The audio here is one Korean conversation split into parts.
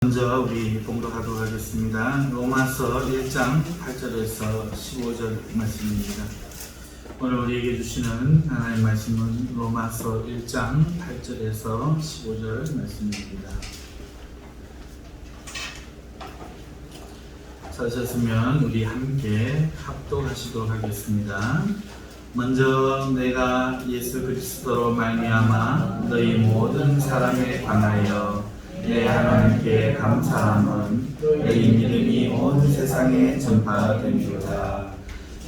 먼저 우리 봉독하도록 하겠습니다. 로마서 1장 8절에서 15절 말씀입니다. 오늘 우리에게 주시는 하나님의 말씀은 로마서 1장 8절에서 15절 말씀입니다. 찾으셨으면 우리 함께 합독하시도록 하겠습니다. 먼저 내가 예수 그리스도로 말미암아 너희 모든 사람에 관하여 내 하나님께 감사함은 너희 믿음이 온 세상에 전파되리로다.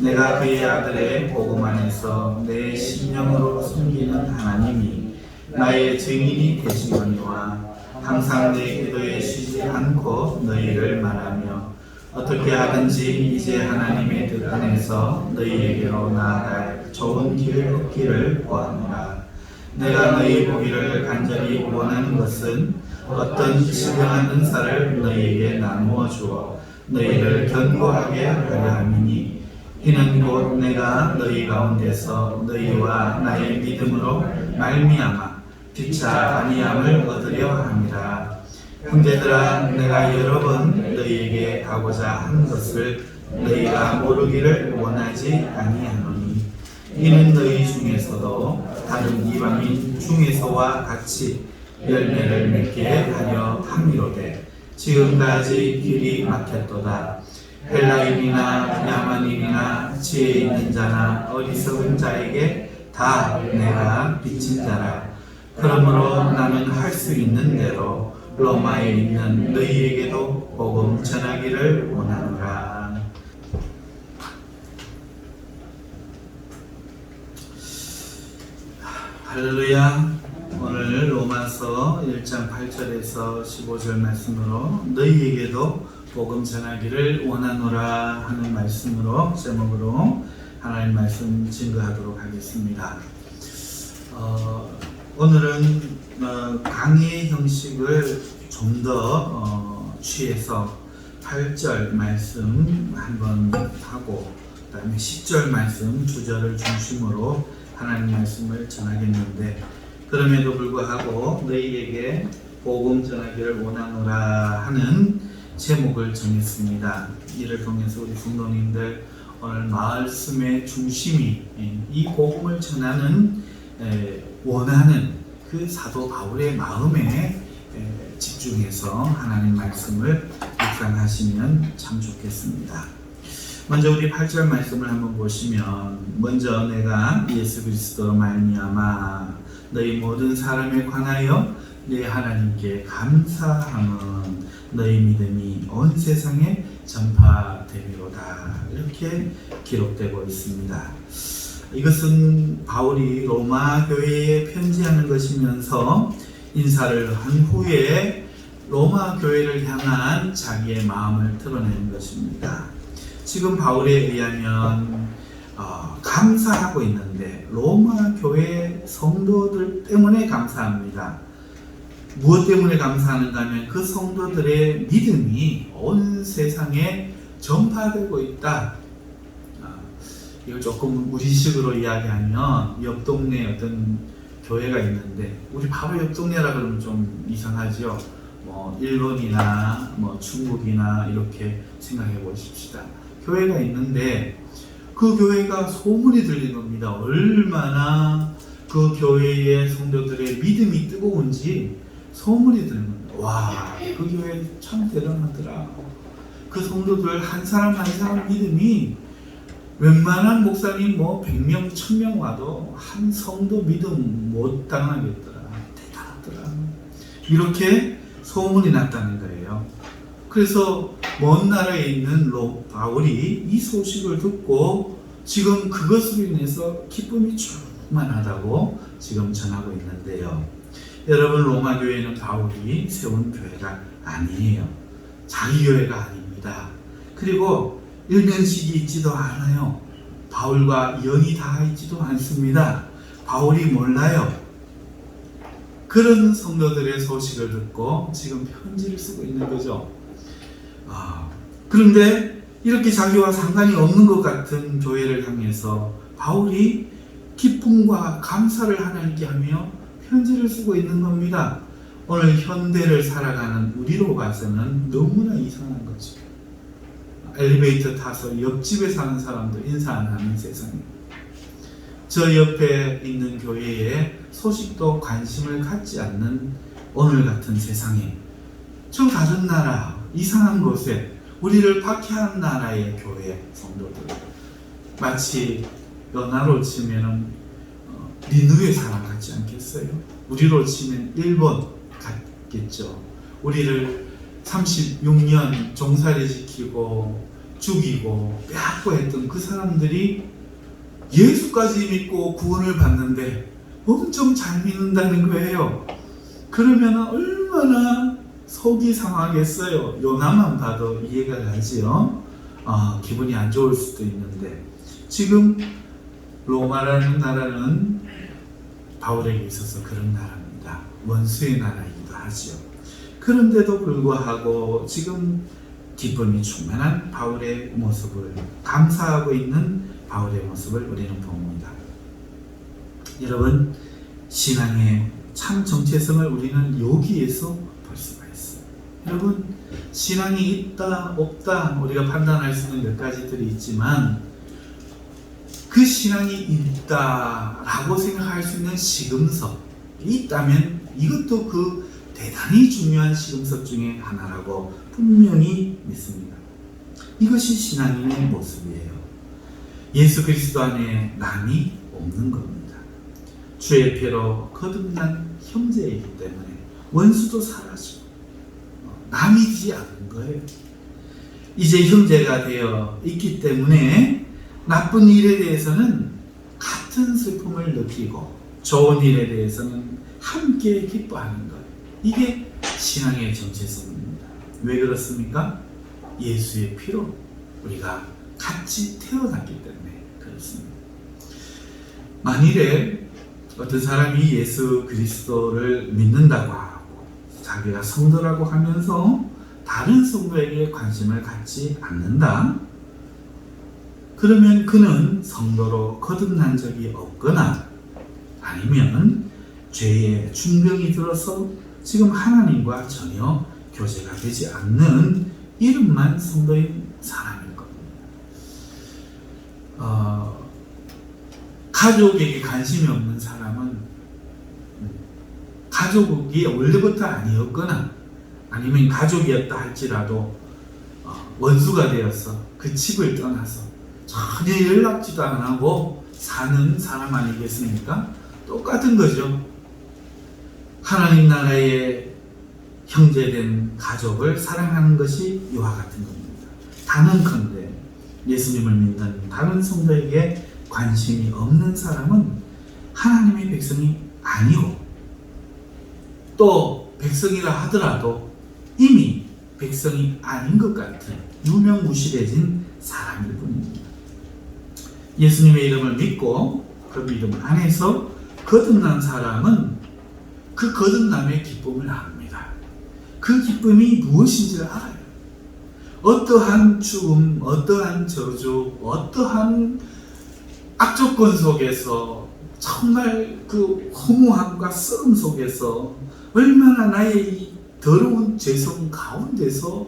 내가 그의 아들의 복음 안에서 내 심령으로 숨기는 하나님이 나의 증인이 되시거니와 항상 내 기도에 쉬지 않고 너희를 말하며 어떻게 하든지 이제 하나님의 뜻 안에서 너희에게로 나아갈 좋은 길을 얻기를 구하노라. 내가 너희 보기를 간절히 원하는 것은 어떤 신령한 은사를 너희에게 나누어 주어 너희를 견고하게 하려 함이니 이는 곧 내가 너희 가운데서 너희와 나의 믿음으로 말미암아 피차 아니함을 얻으려 함이라. 형제들아, 내가 여러 번 너희에게 가고자 한 것을 너희가 모르기를 원하지 아니하노니 이는 너희 중에서도 다른 이방인 중에서와 같이 열매를 맺게 하려 함이로되 지금까지 길이 막혔도다. 헬라인이나 야만인이나 지혜 있는 자나 어리석은 자에게 다 내가 빚진 자라. 그러므로 나는 할 수 있는 대로 로마에 있는 너희에게도 복음 전하기를 원하노라. 할렐루야. 오늘 로마서 1장 8절에서 15절 말씀으로 너희에게도 복음 전하기를 원하노라 하는 말씀으로 제목으로 하나님 말씀 증거하도록 하겠습니다. 오늘은 강의 형식을 좀 더 취해서 8절 말씀 한번 하고 그 다음에 10절 말씀 2절을 중심으로 하나님 말씀을 전하겠는데, 그럼에도 불구하고 너희에게 복음 전하기를 원하노라 하는 제목을 정했습니다. 이를 통해서 우리 성도님들 오늘 말씀의 중심이 이 복음을 전하는 원하는 그 사도 바울의 마음에 집중해서 하나님 말씀을 묵상하시면 참 좋겠습니다. 먼저 우리 8절 말씀을 한번 보시면, 먼저 내가 예수 그리스도로 말미암아 너희 모든 사람에 관하여 내 하나님께 감사함은 너희 믿음이 온 세상에 전파되리로다. 이렇게 기록되고 있습니다. 이것은 바울이 로마 교회에 편지하는 것이면서 인사를 한 후에 로마 교회를 향한 자기의 마음을 드러내는 것입니다. 지금 바울에 의하면 감사하고 있는데 로마 교회 성도들 때문에 감사합니다. 무엇 때문에 감사하는가 하면 그 성도들의 믿음이 온 세상에 전파되고 있다. 이걸 조금 우리식으로 이야기하면 옆 동네에 어떤 교회가 있는데, 우리 바로 옆 동네라 그러면 좀 이상하죠. 일본이나 중국이나 이렇게 생각해 보십시다. 교회가 있는데 그 교회가 소문이 들린 겁니다. 얼마나 그 교회의 성도들의 믿음이 뜨거운지 소문이 들린 겁니다. 와, 그 교회 참 대단하더라. 그 성도들 한 사람 한 사람 믿음이 웬만한 목사님 100명, 1000명 와도 한 성도 믿음 못 당하겠더라. 대단하더라. 이렇게 소문이 났다는 거예요. 그래서 먼 나라에 있는 바울이 이 소식을 듣고 지금 그것으로 인해서 기쁨이 충만하다고 지금 전하고 있는데요. 여러분, 로마 교회는 바울이 세운 교회가 아니에요. 자기 교회가 아닙니다. 그리고 일면식이 있지도 않아요. 바울과 연이 닿아 있지도 않습니다. 바울이 몰라요. 그런 성도들의 소식을 듣고 지금 편지를 쓰고 있는 거죠. 그런데 이렇게 자기와 상관이 없는 것 같은 교회를 향해서 바울이 기쁨과 감사를 하나님께 하며 편지를 쓰고 있는 겁니다. 오늘 현대를 살아가는 우리로 봐서는 너무나 이상한 거죠. 엘리베이터 타서 옆집에 사는 사람도 인사 안 하는 세상이에요. 저 옆에 있는 교회에 소식도 관심을 갖지 않는 오늘 같은 세상에, 저 다른 나라, 이상한 곳에 우리를 박해한 나라의 교회 성도들, 마치 연하로 치면 니누의 사람 같지 않겠어요? 우리로 치면 일본 같겠죠. 우리를 36년 종살이 지키고 죽이고 빼앗고 했던 그 사람들이 예수까지 믿고 구원을 받는데 엄청 잘 믿는다는 거예요. 그러면 얼마나 속이 상하겠어요. 요나만 봐도 이해가 가지요. 기분이 안 좋을 수도 있는데, 지금 로마라는 나라는 바울에게 있어서 그런 나라입니다. 원수의 나라이기도 하지요. 그런데도 불구하고 지금 기쁨이 충만한 바울의 모습을, 감사하고 있는 바울의 모습을 우리는 봅니다. 여러분, 신앙의 참 정체성을 우리는 여기에서 볼 수가 있어요. 여러분, 신앙이 있다 없다 우리가 판단할 수 있는 몇 가지들이 있지만, 그 신앙이 있다라고 생각할 수 있는 시금석이 있다면 이것도 그 대단히 중요한 시금석 중에 하나라고 분명히 믿습니다. 이것이 신앙인의 모습이에요. 예수 그리스도 안에 남이 없는 겁니다. 주의 피로 거듭난 형제이기 때문에 원수도 사라지고 남이 되지 않은 거예요. 이제 형제가 되어 있기 때문에 나쁜 일에 대해서는 같은 슬픔을 느끼고 좋은 일에 대해서는 함께 기뻐하는 것, 이게 신앙의 정체성입니다. 왜 그렇습니까? 예수의 피로 우리가 같이 태어났기 때문에 그렇습니다. 만일에 어떤 사람이 예수 그리스도를 믿는다고 하고 자기가 성도라고 하면서 다른 성도에게 관심을 갖지 않는다, 그러면 그는 성도로 거듭난 적이 없거나 아니면 죄의 중병이 들어서 지금 하나님과 전혀 교제가 되지 않는 이름만 성도인 사람일 겁니다. 가족에게 관심이 없는 사람은 가족이 원래부터 아니었거나 아니면 가족이었다 할지라도 원수가 되어서 그 집을 떠나서 전혀 연락지도 안 하고 사는 사람 아니겠습니까? 똑같은 거죠. 하나님 나라의 형제된 가족을 사랑하는 것이 이와 같은 겁니다. 단언컨대 예수님을 믿는 다른 성도에게 관심이 없는 사람은 하나님의 백성이 아니고, 또 백성이라 하더라도 이미 백성이 아닌 것 같은 유명무실해진 사람일 뿐입니다. 예수님의 이름을 믿고 그 이름 안에서 거듭난 사람은 그 거듭남의 기쁨을 압니다. 그 기쁨이 무엇인지를 알아요. 어떠한 죽음, 어떠한 저주, 어떠한 악조건 속에서, 정말 그 허무함과 썩음 속에서, 얼마나 나의 이 더러운 죄성 가운데서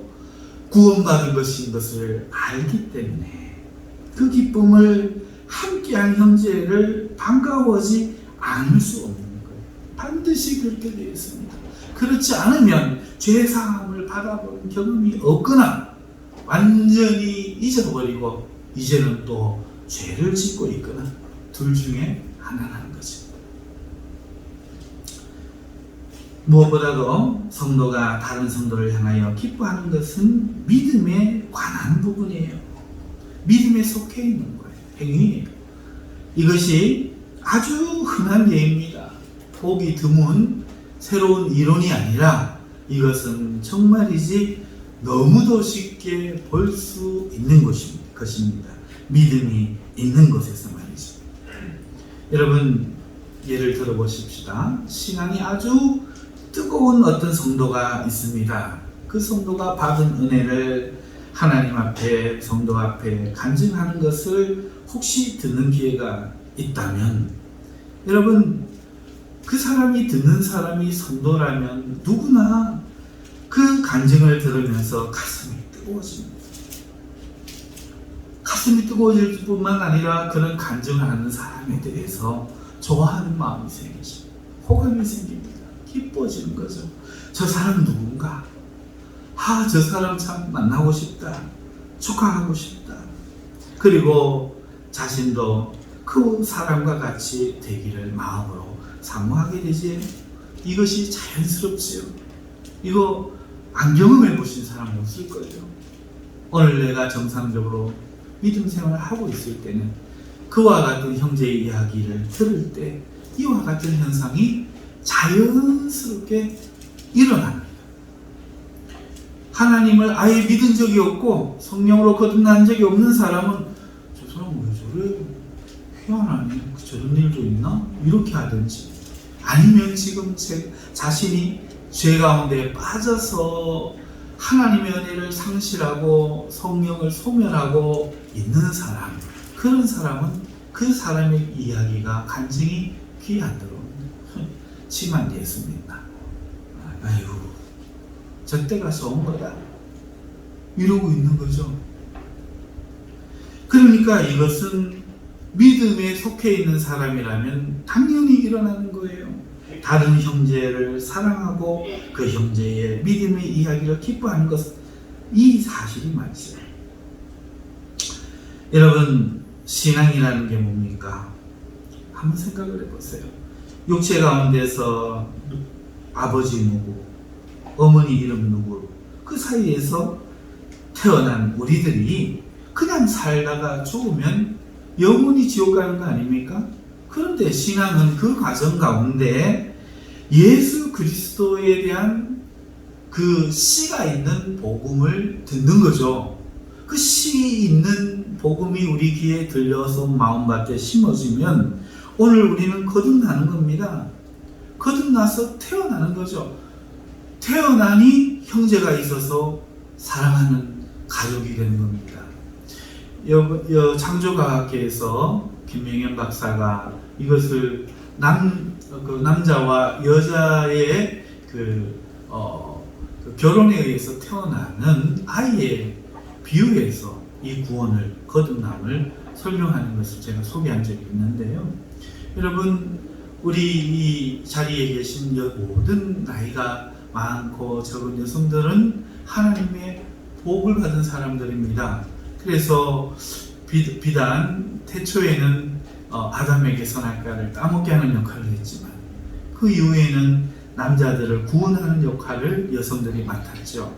구원받은 것인 것을 알기 때문에 그 기쁨을 함께한 형제를 반가워하지 않을 수 없는 거예요. 반드시 그렇게 되어 있습니다. 그렇지 않으면 죄사함을 받아본 경험이 없거나 완전히 잊어버리고 이제는 또 죄를 짓고 있거나 둘 중에 하나라는 거죠. 무엇보다도 성도가 다른 성도를 향하여 기뻐하는 것은 믿음에 관한 부분이에요. 믿음에 속해 있는 거예요. 행위예요. 이것이 아주 흔한 예입니다. 보기 드문 새로운 이론이 아니라 이것은 정말이지 너무도 쉽게 볼 수 있는 것입니다. 믿음이 있는 곳에서 말이죠. 여러분, 예를 들어 보십시다. 신앙이 아주 뜨거운 어떤 성도가 있습니다. 그 성도가 받은 은혜를 하나님 앞에, 성도 앞에 간증하는 것을 혹시 듣는 기회가 있다면, 여러분, 그 사람이 듣는 사람이 성도라면 누구나 그 간증을 들으면서 가슴이 뜨거워집니다. 가슴이 뜨거워질 뿐만 아니라 그런 간증을 하는 사람에 대해서 좋아하는 마음이 생기죠. 호감이 생깁니다. 기뻐지는 거죠. 저 사람 누군가? 저 사람 참 만나고 싶다. 축하하고 싶다. 그리고 자신도 그 사람과 같이 되기를 마음으로 사모하게 되지. 이것이 자연스럽지요. 이거 안 경험해 보신 사람은 없을 거예요. 오늘 내가 정상적으로 믿음 생활을 하고 있을 때는 그와 같은 형제의 이야기를 들을 때 이와 같은 현상이 자연스럽게 일어납니다. 하나님을 아예 믿은 적이 없고 성령으로 거듭난 적이 없는 사람은 저 사람 왜 저래? 희한하네. 저런 일도 있나? 이렇게 하든지, 아니면 지금 자신이 죄 가운데 빠져서 하나님의 은혜를 상실하고 성령을 소멸하고 있는 사람, 그런 사람은 그 사람의 이야기가 간증이 귀에 안 들어옵니다. 심한 예수 믿나? 아이고, 저 때가 좋은 거다. 이러고 있는 거죠. 그러니까 이것은 믿음에 속해 있는 사람이라면 당연히 일어나는 거예요. 다른 형제를 사랑하고 그 형제의 믿음의 이야기를 기뻐하는 것은 이 사실이 맞죠. 여러분, 신앙이라는 게 뭡니까? 한번 생각을 해보세요. 육체 가운데서 아버지 누구, 어머니 이름 누구, 그 사이에서 태어난 우리들이 그냥 살다가 죽으면 영원히 지옥 가는 거 아닙니까? 그런데 신앙은 그 과정 가운데 예수 그리스도에 대한 그 씨가 있는 복음을 듣는 거죠. 그 씨 있는 복음이 우리 귀에 들려서 마음밭에 심어지면 오늘 우리는 거듭나는 겁니다. 거듭나서 태어나는 거죠. 태어나니 형제가 있어서 사랑하는 가족이 되는 겁니다. 창조과학계에서 김명현 박사가 이것을 남자와 여자의 결혼에 의해서 태어나는 아이의 비유해서 이 구원을, 거듭남을 설명하는 것을 제가 소개한 적이 있는데요. 여러분, 우리 이 자리에 계신 모든 나이가 많고 적은 여성들은 하나님의 복을 받은 사람들입니다. 그래서 비단 태초에는 아담에게 선악과를 따먹게 하는 역할을 했지만 그 이후에는 남자들을 구원하는 역할을 여성들이 맡았죠.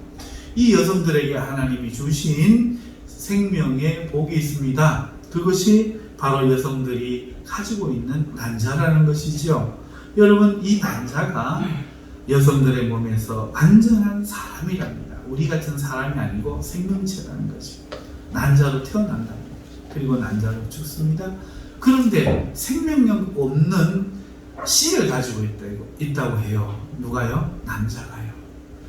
이 여성들에게 하나님이 주신 생명의 복이 있습니다. 그것이 바로 여성들이 가지고 있는 난자라는 것이죠. 여러분, 이 난자가 여성들의 몸에서 완전한 사람이랍니다. 우리 같은 사람이 아니고 생명체라는 거죠. 난자로 태어난다. 그리고 난자로 죽습니다. 그런데 생명력 없는 씨를 가지고 있다고 해요. 누가요? 남자가요.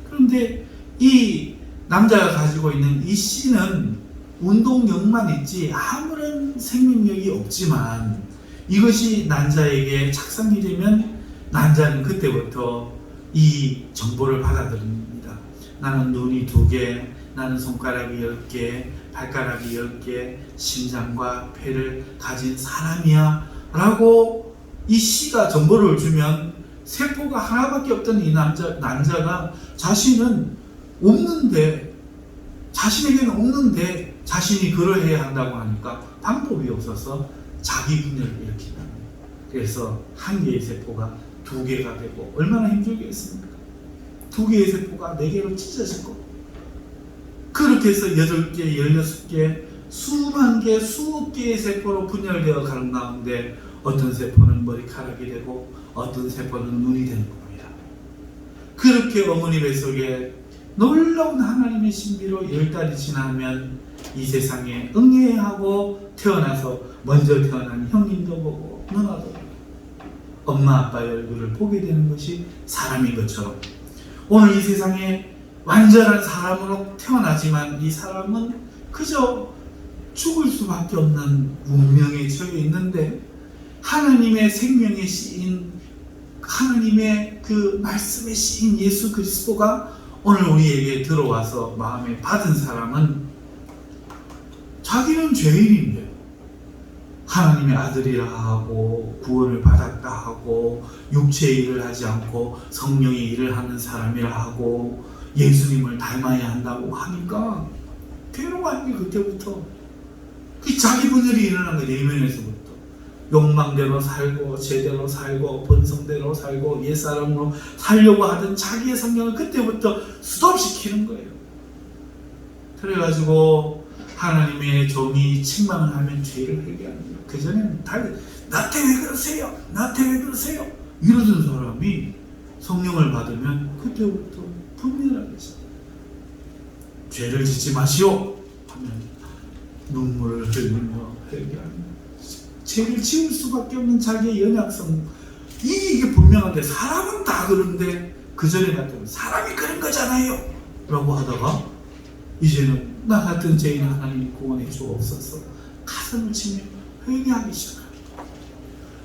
그런데 이 남자가 가지고 있는 이 씨는 운동력만 있지 아무런 생명력이 없지만 이것이 난자에게 착상이 되면 난자는 그때부터 이 정보를 받아들입니다. 나는 눈이 2개, 나는 손가락이 10개, 발가락이 10개, 심장과 폐를 가진 사람이야 라고 이 씨가 정보를 주면 세포가 하나밖에 없던 이 난자가 자신에게는 없는데 자신이 그러해야 한다고 하니까 방법이 없어서 자기 분열을 일으킨다. 그래서 한 개의 세포가 2개가 되고 얼마나 힘들겠습니까? 2개의 세포가 4개로 찢어지고 그렇게 해서 8개, 16개, 수만 개, 수억 개의 세포로 분열되어 가는 가운데 어떤 세포는 머리카락이 되고 어떤 세포는 눈이 되는 겁니다. 그렇게 어머니 뱃속에 놀라운 하나님의 신비로 10달이 지나면 이 세상에 응애하고 태어나서 먼저 태어난 형님도 보고 누나도 보고 엄마 아빠의 얼굴을 보게 되는 것이 사람인 것처럼 오늘 이 세상에 완전한 사람으로 태어나지만 이 사람은 그저 죽을 수밖에 없는 운명에 처해 있는데 하나님의 생명의 씨인 하나님의 그 말씀의 신 예수 그리스도가 오늘 우리에게 들어와서 마음에 받은 사람은 자기는 죄인인데 하나님의 아들이라 하고 구원을 받았다 하고 육체의 일을 하지 않고 성령의 일을 하는 사람이라 하고 예수님을 닮아야 한다고 하니까 괴로워하는 게 그때부터 그 자기 분열이 일어난 거예요. 내면에서부터 욕망대로 살고 제대로 살고 본성대로 살고 옛사람으로 살려고 하던 자기의 성령을 그때부터 스톱시키는 거예요. 그래가지고 하나님의 종이 책망을 하면 죄를 회개합니다. 그전에는 나한테 왜 그러세요? 나한테 왜 그러세요? 이러던 사람이 성령을 받으면 그때부터 분별하겠죠. 죄를 짓지 마시오 하면 눈물을 흘리며 회개합니다. 죄를 지을 수밖에 없는 자기의 연약성, 이게 분명한데 사람은 다 그런데 그전에 같으면 사람이 그런 거잖아요 라고 하다가 이제는 나 같은 죄인 하나님 구원해 주옵소서 가슴을 치며 회개하기 시작합니다.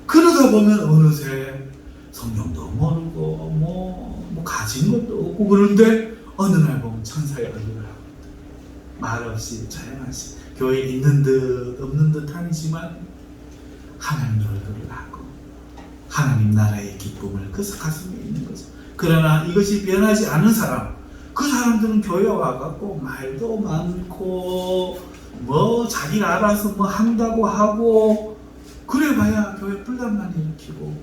그러다 보면 어느새 성경도 모르고 뭐 가진 것도 없고 그런데 어느 날 보면 천사의 얼굴을 하고 말없이 자연하시 교회에 있는 듯 없는 듯 아니지만 하나님 얼굴을 하고 하나님 나라의 기쁨을 그 가슴에 있는 거죠. 그러나 이것이 변하지 않은 사람, 그 사람들은 교회 와갖고 말도 많고 뭐 자기가 알아서 뭐 한다고 하고 그래봐야 교회 분란만 일으키고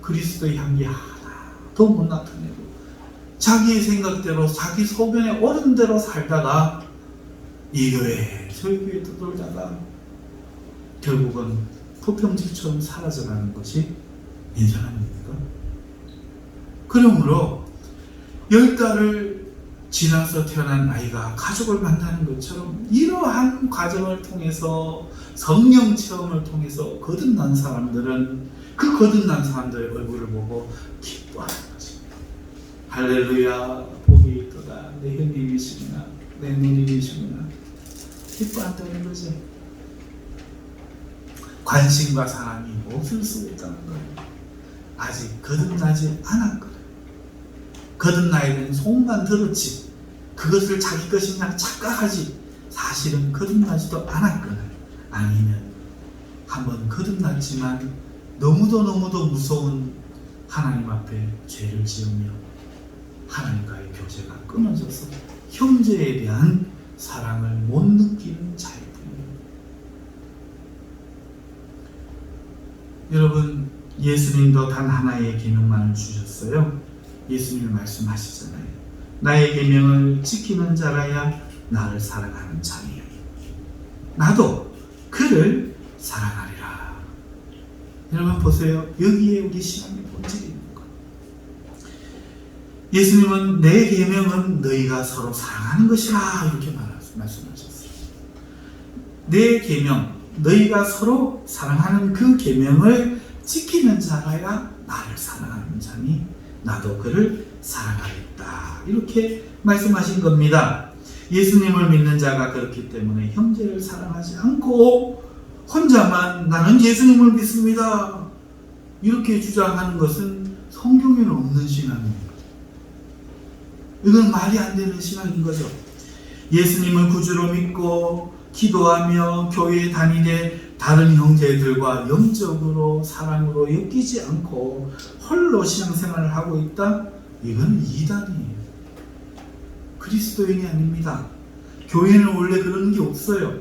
그리스도의 향기 하나도 못 나타내고 자기의 생각대로 자기 소견에 옳은 대로 살다가 이 교회 저 교회 떠돌다가 결국은 부평지처럼 사라져가는 것이 인생 아닙니까? 그러므로 10달을 지나서 태어난 아이가 가족을 만나는 것처럼 이러한 과정을 통해서 성령 체험을 통해서 거듭난 사람들은 그 거듭난 사람들의 얼굴을 보고 기뻐하는 거지. 할렐루야, 복이 있도다. 내 형님이시구나, 내 누님이시구나. 기뻐한다는 거죠. 관심과 사랑이 없을 수 있다는 거예요. 아직 거듭나지 않았거든. 거듭나야 되는 소문만 들었지 그것을 자기 것이냐 착각하지 사실은 거듭나지도 않았거든. 아니면 한번 거듭났지만 너무도 무서운 하나님 앞에 죄를 지으며 하나님과의 교제가 끊어져서 형제에 대한 사랑을 못 느끼는 자일 뿐입니다. 여러분, 예수님도 단 하나의 계명만을 주셨어요. 예수님이 말씀하시잖아요. 나의 계명을 지키는 자라야 나를 사랑하는 자니요 나도 그를 사랑하리라. 여러분 보세요. 여기에 우리 신앙의 본질이 있는 거예요. 예수님은 내 계명은 너희가 서로 사랑하는 것이라 이렇게 말씀하셨어요. 내 계명, 너희가 서로 사랑하는 그 계명을 지키는 자라야 나를 사랑하는 자니 나도 그를 사랑하겠다. 이렇게 말씀하신 겁니다. 예수님을 믿는 자가 그렇기 때문에 형제를 사랑하지 않고 혼자만 나는 예수님을 믿습니다. 이렇게 주장하는 것은 성경에는 없는 신앙입니다. 이건 말이 안 되는 신앙인 거죠. 예수님을 구주로 믿고 기도하며 교회에 다니되 다른 형제들과 영적으로 사랑으로 엮이지 않고 홀로 신앙생활을 하고 있다? 이건 이단이에요. 그리스도인이 아닙니다. 교회는 원래 그런 게 없어요.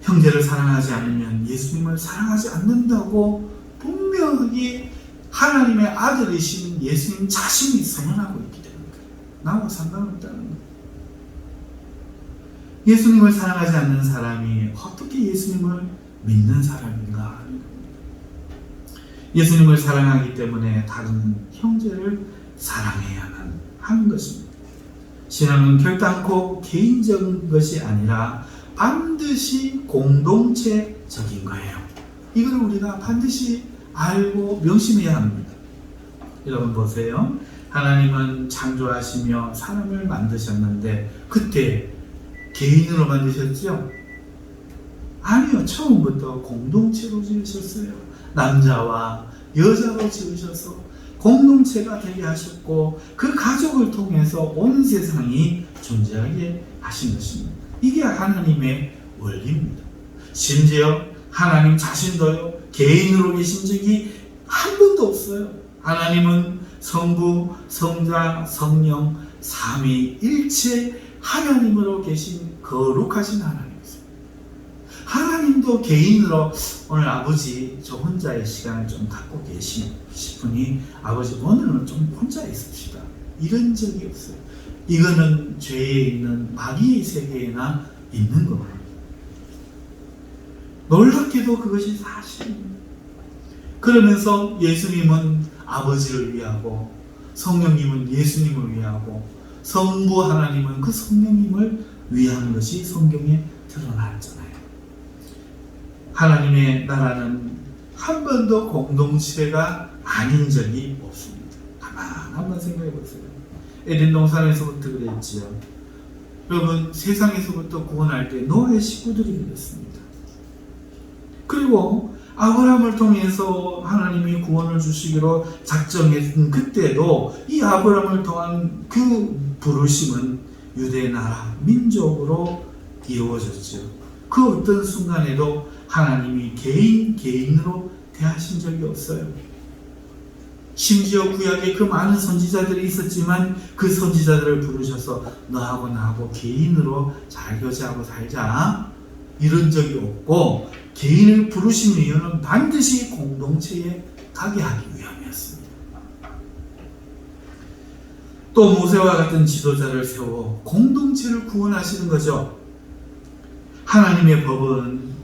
형제를 사랑하지 않으면 예수님을 사랑하지 않는다고 분명하게 하나님의 아들이신 예수님 자신이 선언하고 있기 때문에 나와 상관없다는 거예요. 예수님을 사랑하지 않는 사람이 어떻게 예수님을 믿는 사람인가? 예수님을 사랑하기 때문에 다른 형제를 사랑해야만 하는 것입니다. 신앙은 결단코 개인적인 것이 아니라 반드시 공동체적인 거예요. 이걸 우리가 반드시 알고 명심해야 합니다. 여러분 보세요. 하나님은 창조하시며 사람을 만드셨는데 그때 개인으로 만드셨죠? 아니요. 처음부터 공동체로 지으셨어요. 남자와 여자로 지으셔서 공동체가 되게 하셨고 그 가족을 통해서 온 세상이 존재하게 하신 것입니다. 이게 하나님의 원리입니다. 심지어 하나님 자신도요, 개인으로 계신 적이 한 번도 없어요. 하나님은 성부, 성자, 성령, 삼위일체 하나님으로 계신 거룩하신 하나님이세요. 하나님도 개인으로 오늘 아버지 저 혼자의 시간을 좀 갖고 싶으니 아버지 오늘은 좀 혼자 있읍시다. 이런 적이 없어요. 이거는 죄에 있는 마귀의 세계에나 있는 겁니다. 놀랍게도 그것이 사실입니다. 그러면서 예수님은 아버지를 위하고 성령님은 예수님을 위하고 성부 하나님은 그 성령님을 위한 것이 성경에 드러났잖아요. 하나님의 나라는 한 번도 공동체가 아닌 적이 없습니다. 한번 생각해 보세요. 에덴 동산에서부터 그랬지요. 여러분, 세상에서부터 구원할 때 노아의 식구들이 그랬습니다. 그리고 아브라함을 통해서 하나님이 구원을 주시기로 작정했던 그때도 이 아브라함을 통한 그 부르심은 유대 나라, 민족으로 이루어졌죠. 그 어떤 순간에도 하나님이 개인으로 대하신 적이 없어요. 심지어 구약에 그 많은 선지자들이 있었지만 그 선지자들을 부르셔서 너하고 나하고 개인으로 잘 교제하고 살자 이런 적이 없고, 개인을 부르신 이유는 반드시 공동체에 가게 하기 위함이었습니다. 또 모세와 같은 지도자를 세워 공동체를 구원하시는 거죠. 하나님의 법은,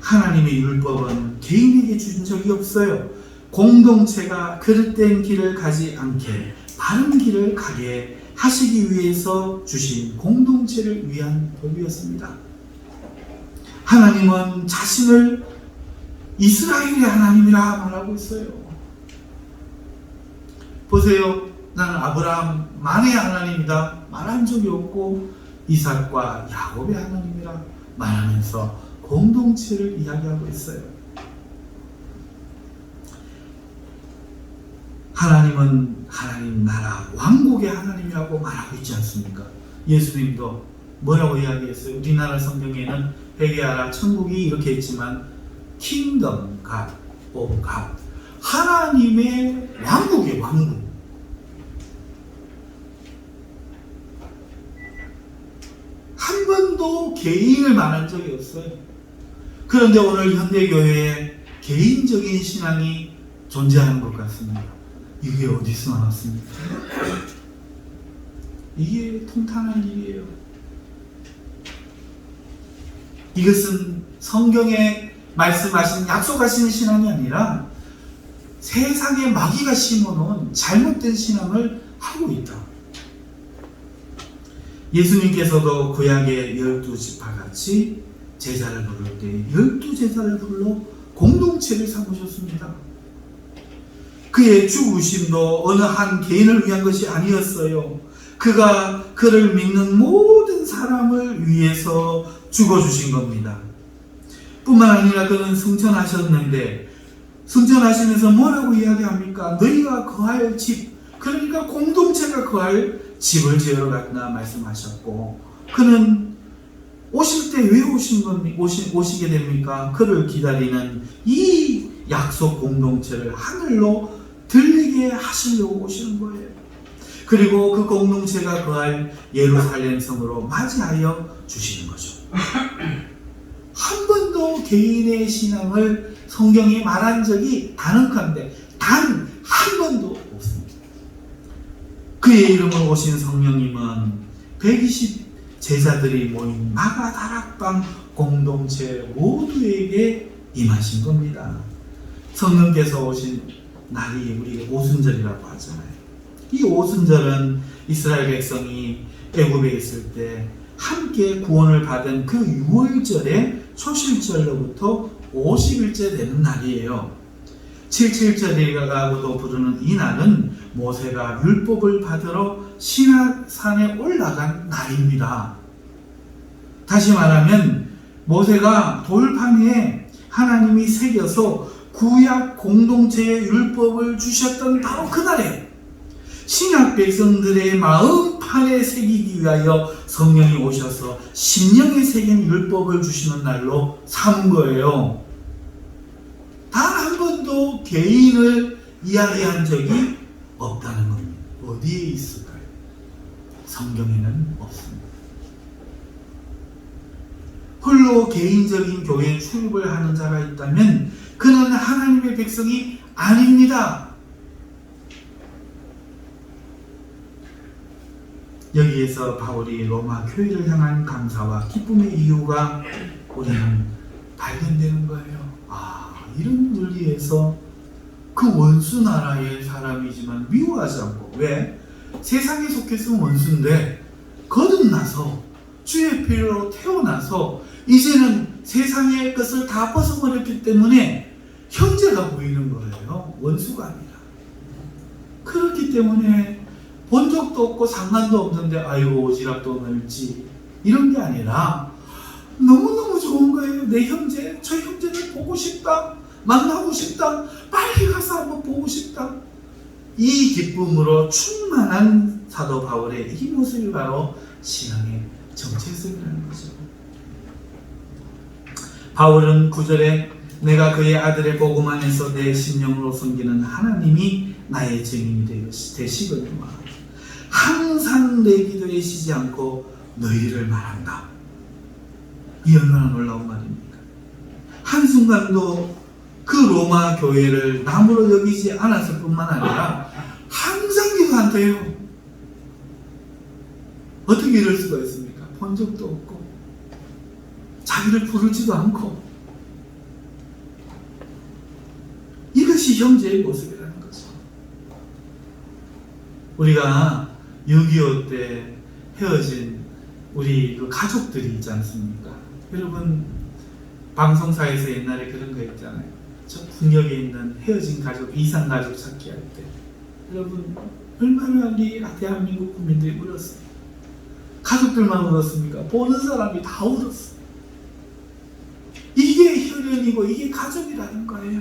하나님의 율법은 개인에게 주신 적이 없어요. 공동체가 그릇된 길을 가지 않게 바른 길을 가게 하시기 위해서 주신 공동체를 위한 법이었습니다. 하나님은 자신을 이스라엘의 하나님이라 말하고 있어요. 보세요. 나는 아브라함만의 하나님이다 말한 적이 없고 이삭과 야곱의 하나님이라 말하면서 공동체를 이야기하고 있어요. 하나님은 하나님 나라 왕국의 하나님이라고 말하고 있지 않습니까? 예수님도 뭐라고 이야기했어요? 우리나라 성경에는 회개하라 천국이 이렇게 있지만 킹덤 갓 오브 갓, 하나님의 왕국의 왕국. 한 번도 개인을 말한 적이 없어요. 그런데 오늘 현대교회에 개인적인 신앙이 존재하는 것 같습니다. 이게 어디서 나왔습니까? 이게 통탄한 일이에요. 이것은 성경에 말씀하신 약속하신 신앙이 아니라 세상의 마귀가 심어놓은 잘못된 신앙을 하고 있다. 예수님께서도 구약의 12지파같이 제자를 부를 때 12제자를 불러 공동체를 삼으셨습니다. 그의 죽으심도 어느 한 개인을 위한 것이 아니었어요. 그가 그를 믿는 모든 사람을 위해서 죽어주신 겁니다. 뿐만 아니라 그는 승천하셨는데, 승천하시면서 뭐라고 이야기합니까? 너희가 거할 집, 그러니까 공동체가 거할 집을 지으러 갔다 말씀하셨고, 그는 오실 때 왜 오시게 됩니까? 그를 기다리는 이 약속 공동체를 하늘로 들리게 하시려고 오시는 거예요. 그리고 그 공동체가 거할 예루살렘 성으로 맞이하여 주시는 거죠. 한 번도 개인의 신앙을 성경에 말한 적이 단언컨대 단 한 번도 없습니다. 그의 이름으로 오신 성령님은 120 제자들이 모인 마가다락방 공동체 모두에게 임하신 겁니다. 성령께서 오신 날이 우리가 오순절이라고 하잖아요. 이 오순절은 이스라엘 백성이 애굽에 있을 때 함께 구원을 받은 그 6월절의 초실절로부터 50일째 되는 날이에요. 77절이라고도 부르는 이 날은 모세가 율법을 받으러 시나산에 올라간 날입니다. 다시 말하면 모세가 돌판에 하나님이 새겨서 구약 공동체의 율법을 주셨던 바로 그날에 신약 백성들의 마음판에 새기기 위하여 성령이 오셔서 심령에 새긴 율법을 주시는 날로 삼은 거예요. 단 한 번도 개인을 이야기한 적이 없다는 겁니다. 어디에 있을까요? 성경에는 없습니다. 홀로 개인적인 교회에 출입을 하는 자가 있다면 그는 하나님의 백성이 아닙니다. 여기에서 바울이 로마 교회를 향한 감사와 기쁨의 이유가 우리는 발견되는 거예요. 이런 논리에서 그 원수 나라의 사람이지만 미워하지 않고, 왜? 세상에 속해서 원수인데 거듭나서 주의 피로 태어나서 이제는 세상의 것을 다 벗어버렸기 때문에 형제가 보이는 거예요. 원수가 아니라. 그렇기 때문에 본 적도 없고 상관도 없는데 아이고 오지랖도 넓지 이런 게 아니라 너무너무 좋은 거예요. 내 형제, 저 형제를 보고 싶다, 만나고 싶다, 빨리 가서 한번 보고 싶다. 이 기쁨으로 충만한 사도 바울의 이 모습이 바로 신앙의 정체성이라는 거죠. 바울은 9절에 내가 그의 아들의 복음 안에서 내 심령으로 섬기는 하나님이 나의 증인이 되시거니와 항상 내 기도에 쉬지 않고 너희를 말한다. 이 얼마나 놀라운 말입니까? 한순간도 그 로마 교회를 남으로 여기지 않았을 뿐만 아니라 항상 기도한대요. 어떻게 이럴 수가 있습니까? 본 적도 없고 자기를 부르지도 않고. 이것이 형제의 모습이라는 거죠. 우리가 6.25 때 헤어진 우리 그 가족들이 있지 않습니까? 여러분 방송사에서 옛날에 그런 거 있잖아요. 저 풍역에 있는 헤어진 가족, 이상 가족 찾기 할 때 여러분 얼마나 우리 대한민국 국민들이 울었어요. 가족들만 울었습니까? 보는 사람이 다 울었어요. 이게 혈연이고 이게 가족이라는 거예요.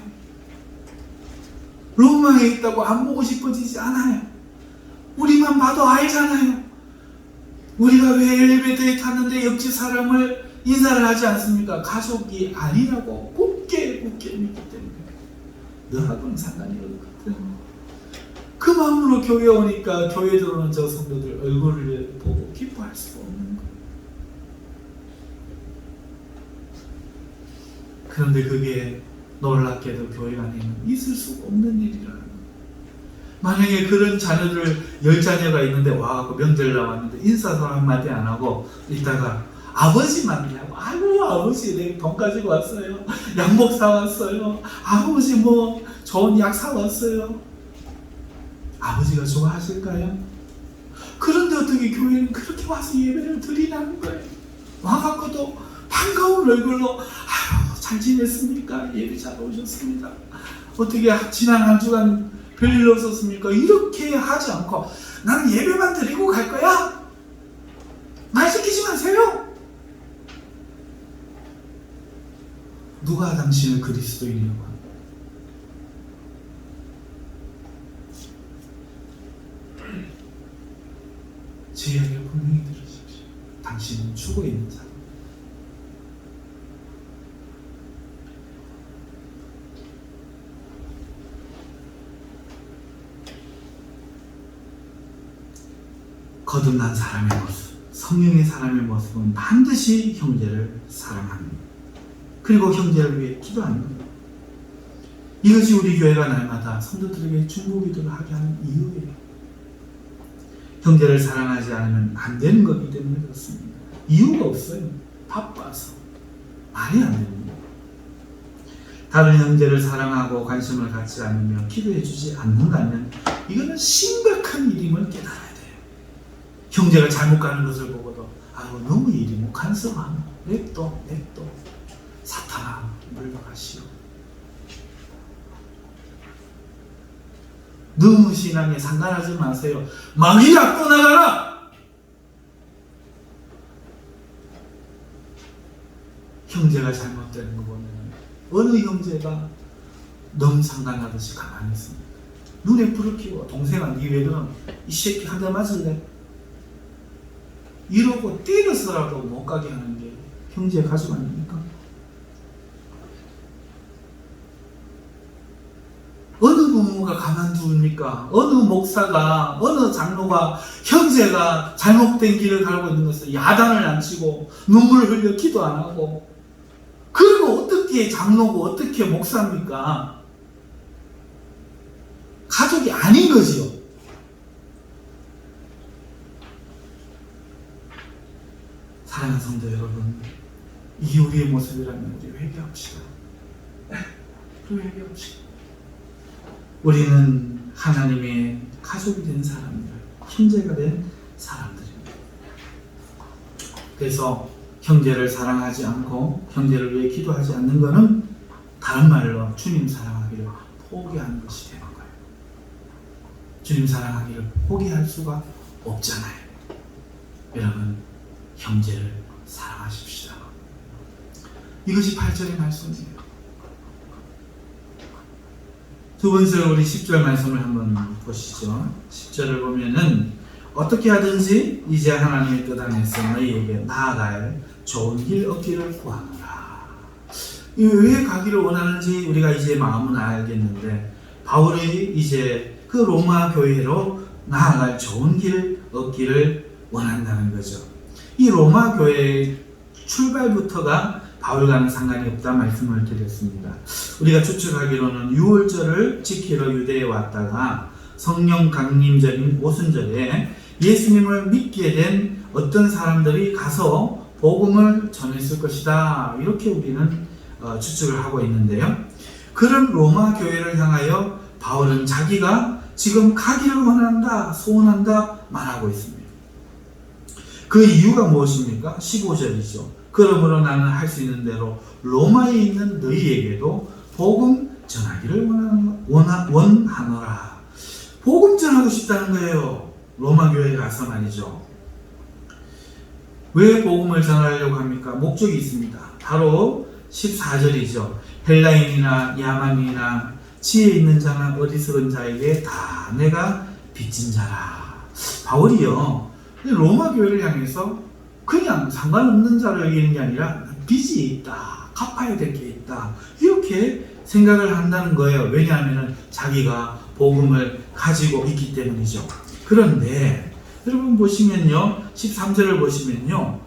로마에 있다고 안 보고 싶어지지 않아요. 우리만 봐도 알잖아요. 우리가 왜 엘리베이터에 탔는데 옆집 사람을 인사를 하지 않습니까? 가족이 아니라고 굳게 믿기 때문에. 너하고는 상관이 없거든. 그 마음으로 교회 오니까 교회 들어오는 저 성도들 얼굴을 보고 기뻐할 수가 없는 거예요. 그런데 그게 놀랍게도 교회 안에는 있을 수가 없는 일이라는 거예요. 만약에 그런 자녀들 10자녀가 있는데 와, 그 명절 나왔는데 인사도 한마디 안 하고 있다가 아버지만 하고 아이고 아버지 내 돈 가지고 왔어요. 양복 사왔어요. 아버지 뭐 좋은 약 사왔어요. 아버지가 좋아하실까요? 그런데 어떻게 교회는 그렇게 와서 예배를 드리라는 거예요. 와갖고도 반가운 얼굴로 아유 잘 지냈습니까? 예배 잘 오셨습니다. 어떻게 지난 한 주간 별일 없었습니까? 이렇게 하지 않고 나는 예배만 드리고 갈 거야? 말 시키지 마세요. 누가 당신을 그리스도인이라고 합니까? 제 이야기를 분명히 들으십시오. 당신은 죽어 있는 사람. 거듭난 사람의 모습, 성령의 사람의 모습은 반드시 형제를 사랑합니다. 그리고 형제를 위해 기도하는 겁니다. 이것이 우리 교회가 날마다 성도들에게 중보기도를 하게 하는 이유예요. 형제를 사랑하지 않으면 안 되는 거기 때문에 그렇습니다. 이유가 없어요. 바빠서. 말이 안 됩니다. 다른 형제를 사랑하고 관심을 갖지 않으며 기도해 주지 않는다면 이거는 심각한 일임을 깨달아야 돼요. 형제가 잘못 가는 것을 보고도 아유 너무 일이 뭐 간섭하나 냅둬 사탄아 물러가시오. 너무 신앙에 상관하지 마세요. 마귀야 떠나가라. 형제가 잘못되는 거 보면 어느 형제가 너무 상관하듯이 가만히 있습니다. 눈에 불을 켜고 동생아 니 왜 그럼 이 새끼 한 대 맞을래? 이러고 때려서라도 못 가게 하는 게 형제 가족 아닙니까? 어느 부모가 가만두니까 어느 목사가 어느 장로가 형제가 잘못된 길을 가고 있는 것을 야단을 안 치고 눈물을 흘려 기도 안 하고 그러면 어떻게 장로고 어떻게 목사입니까? 가족이 아닌 거지요. 사랑하는 성도 여러분, 이게 우리의 모습이라면 우리 회개합시다. 우리 회개합시다. 우리는 하나님의 가족이 된 사람들, 형제가 된 사람들입니다. 그래서 형제를 사랑하지 않고 형제를 위해 기도하지 않는 것은 다른 말로 주님 사랑하기를 포기하는 것이 되는 거예요. 주님 사랑하기를 포기할 수가 없잖아요. 여러분, 형제를 사랑하십시다. 이것이 8절의 말씀이에요. 두 번째로 우리 10절 말씀을 한번 보시죠. 10절을 보면은 어떻게 하든지 이제 하나님의 뜻 안에서 너희에게 나아갈 좋은 길 얻기를 구하노라. 왜 가기를 원하는지 우리가 이제 마음은 알겠는데 바울이 이제 그 로마 교회로 나아갈 좋은 길 얻기를 원한다는 거죠. 이 로마 교회의 출발부터가 바울과는 상관이 없다 말씀을 드렸습니다. 우리가 추측하기로는 6월절을 지키러 유대에 왔다가 성령 강림절인 오순절에 예수님을 믿게 된 어떤 사람들이 가서 복음을 전했을 것이다. 이렇게 우리는 추측을 하고 있는데요. 그런 로마 교회를 향하여 바울은 자기가 지금 가기를 원한다, 소원한다 말하고 있습니다. 그 이유가 무엇입니까? 15절이죠. 그러므로 나는 할 수 있는 대로 로마에 있는 너희에게도 복음 전하기를 원하노라. 복음 전하고 싶다는 거예요. 로마 교회에 가서 말이죠. 왜 복음을 전하려고 합니까? 목적이 있습니다. 바로 14절이죠. 헬라인이나 야만인이나 지혜 있는 자나 어리석은 자에게 다 내가 빚진 자라. 바울이요, 로마 교회를 향해서 그냥 상관없는 자를 얘기하는 게 아니라 빚이 있다, 갚아야 될 게 있다, 이렇게 생각을 한다는 거예요. 왜냐하면 자기가 복음을 가지고 있기 때문이죠. 그런데 여러분 보시면요, 13절을 보시면요,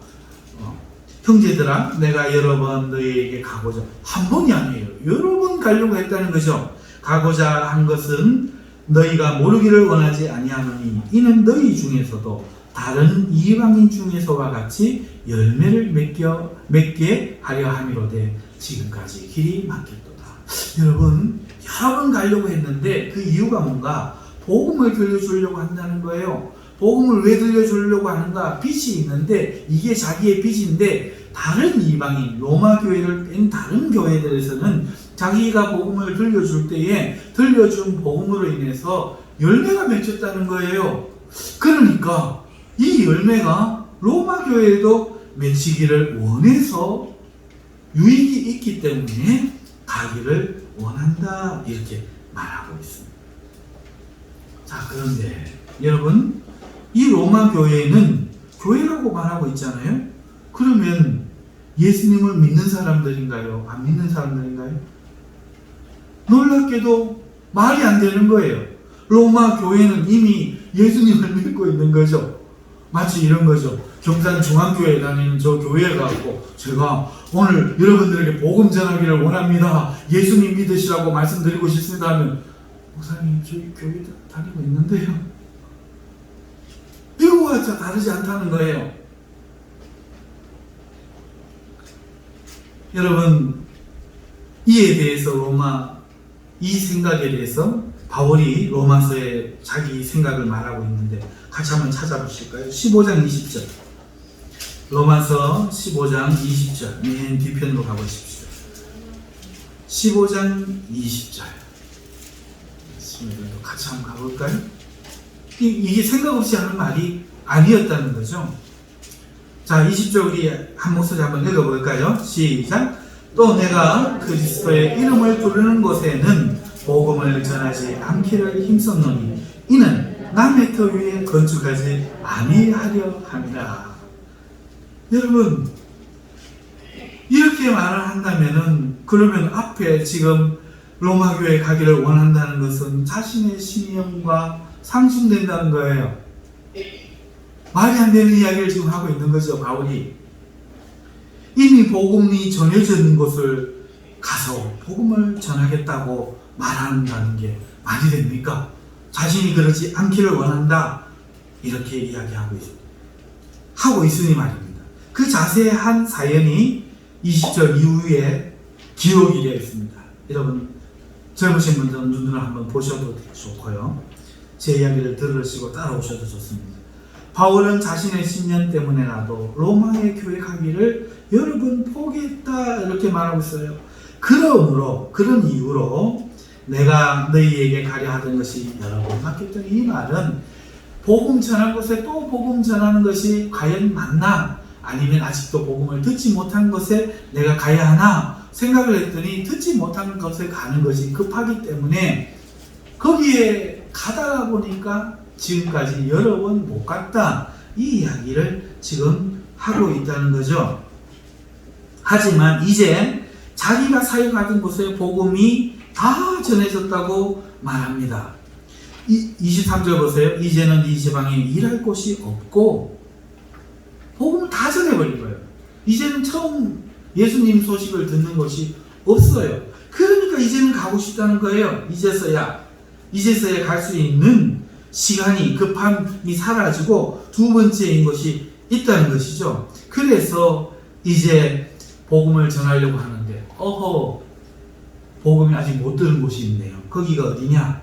형제들아 내가 여러 번 너희에게 가고자, 한 번이 아니에요, 여러 번 가려고 했다는 거죠. 가고자 한 것은 너희가 모르기를 원하지 아니하노니 이는 너희 중에서도 다른 이방인 중에서와 같이 열매를 맺게 하려 함이로되 지금까지 길이 막혔도다. 여러분, 여러 번 가려고 했는데 그 이유가 뭔가? 복음을 들려주려고 한다는 거예요. 복음을 왜 들려주려고 하는가? 빚이 있는데 이게 자기의 빚인데 다른 이방인, 로마 교회를 뺀 다른 교회들에서는 자기가 복음을 들려줄 때에 들려준 복음으로 인해서 열매가 맺혔다는 거예요. 그러니까 이 열매가 로마 교회에도 맺히기를 원해서 유익이 있기 때문에 가기를 원한다, 이렇게 말하고 있습니다. 자, 그런데 여러분, 이 로마 교회는 교회라고 말하고 있잖아요. 그러면 예수님을 믿는 사람들인가요? 안 믿는 사람들인가요? 놀랍게도 말이 안 되는 거예요. 로마 교회는 이미 예수님을 믿고 있는 거죠. 마치 이런 거죠. 경산 중앙교회에 다니는 저 교회에 가고 제가 오늘 여러분들에게 복음 전하기를 원합니다, 예수님 믿으시라고 말씀드리고 싶습니다 하면, 목사님 저희 교회 다니고 있는데요, 이거와 다르지 않다는 거예요. 여러분, 이에 대해서 이 생각에 대해서 바울이 로마서에 자기 생각을 말하고 있는데 같이 한번 찾아보실까요? 15장 20절. 로마서 15장 20절. 맨 뒤편으로 가보십시오. 15장 20절. 같이 한번 가볼까요? 이게 생각 없이 하는 말이 아니었다는 거죠. 자, 20절 우리 한 목소리 한번 읽어볼까요? 시작. 또 내가 그리스도의 이름을 부르는 곳에는 복음을 전하지 않기를 힘썼노니 이는 남의 터 위에 건축하지 아니하려 함이라. 여러분, 이렇게 말을 한다면은, 그러면 앞에 지금 로마 교회 가기를 원한다는 것은 자신의 신념과 상충된다는 거예요. 말이 안 되는 이야기를 지금 하고 있는 거죠, 바울이. 이미 복음이 전해져 있는 곳을 가서 복음을 전하겠다고 말한다는 게 말이 됩니까? 자신이 그러지 않기를 원한다, 이렇게 이야기하고 있으니 말입니다. 그 자세한 사연이 20절 이후에 기록이 되어 있습니다. 여러분, 젊으신 분들은 눈으로 한번 보셔도 좋고요, 제 이야기를 들으시고 따라오셔도 좋습니다. 바울은 자신의 신념 때문에라도 로마의 교회 가기를 여러 번 포기했다, 이렇게 말하고 있어요. 그런 이유로 내가 너희에게 가려 하던 것이 여러 번 바뀌었더니, 이 말은 복음 전한 곳에 또 복음 전하는 것이 과연 맞나, 아니면 아직도 복음을 듣지 못한 곳에 내가 가야 하나 생각을 했더니, 듣지 못한 곳에 가는 것이 급하기 때문에 거기에 가다가 보니까 지금까지 여러 번 못 갔다, 이 이야기를 지금 하고 있다는 거죠. 하지만 이제 자기가 사역하던 곳에 복음이 다 전해졌다고 말합니다. 23절 보세요. 이제는 이 지방에 일할 곳이 없고, 복음을 다 전해버린 거예요. 이제는 처음 예수님 소식을 듣는 곳이 없어요. 그러니까 이제는 가고 싶다는 거예요. 이제서야 갈 수 있는 시간이, 급함이 사라지고 두 번째인 것이 있다는 것이죠. 그래서 이제 복음을 전하려고 하는데, 복음이 아직 못 들은 곳이 있네요. 거기가 어디냐?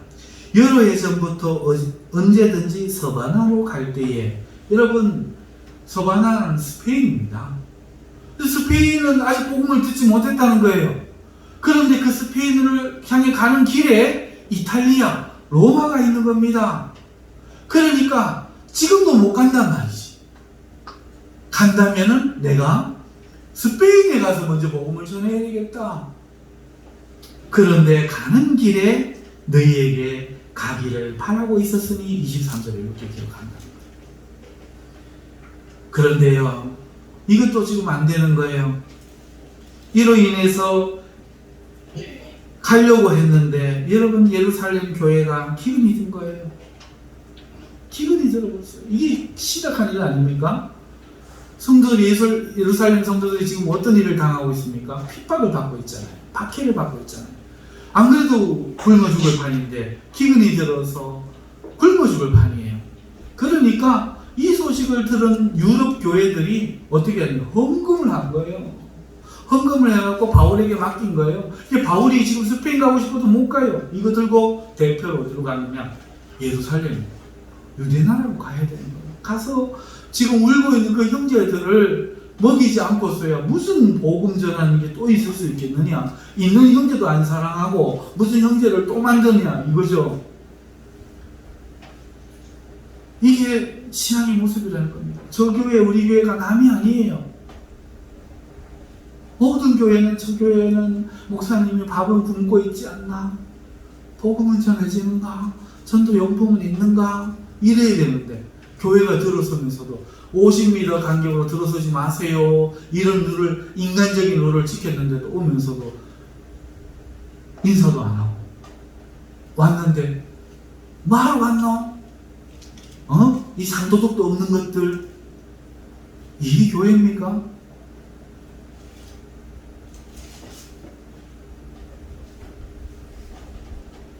여러 해 전부터 언제든지 서바나로 갈 때에, 여러분, 서바나는 스페인입니다. 스페인은 아직 복음을 듣지 못했다는 거예요. 그런데 그 스페인을 향해 가는 길에 이탈리아, 로마가 있는 겁니다. 그러니까 지금도 못 간단 말이지. 간다면은 내가 스페인에 가서 먼저 복음을 전해야 되겠다. 그런데 가는 길에 너희에게 가기를 바라고 있었으니 23절에 이렇게 기록한다. 그런데요, 이것도 지금 안 되는 거예요. 이로 인해서 가려고 했는데, 여러분, 예루살렘 교회가 기근이 든 거예요. 기근이 들어버렸어요. 이게 시작한 일 아닙니까? 성도들이, 예루살렘 성도들이 지금 어떤 일을 당하고 있습니까? 핍박을 받고 있잖아요. 박해를 받고 있잖아요. 안 그래도 굶어 죽을 판인데 기근이 들어서 굶어 죽을 판이에요. 그러니까 이 소식을 들은 유럽 교회들이 어떻게 하냐, 헌금을 한 거예요. 헌금을 해갖고 바울에게 맡긴 거예요. 바울이 지금 스페인 가고 싶어도 못 가요. 이거 들고 대표로 어디로 가느냐? 예루살렘, 유대나라로 가야 되는 거예요. 가서 지금 울고 있는 그 형제들을 먹이지 않고서야 무슨 복음 전하는 게 또 있을 수 있겠느냐? 있는 형제도 안 사랑하고 무슨 형제를 또 만드냐, 이거죠. 이게 신앙의 모습이라는 겁니다. 저 교회, 우리 교회가 남이 아니에요. 모든 교회는, 저 교회는 목사님이 밥은 굶고 있지 않나? 복음은 전해지는가? 전도 용품은 있는가? 이래야 되는데, 교회가 들어서면서도 50m 간격으로 들어서지 마세요, 이런 룰을, 인간적인 룰을 지켰는데도 오면서도 인사도 안 하고 왔는데, 말 왔노? 이 상도덕도 없는 것들, 이게 교회입니까?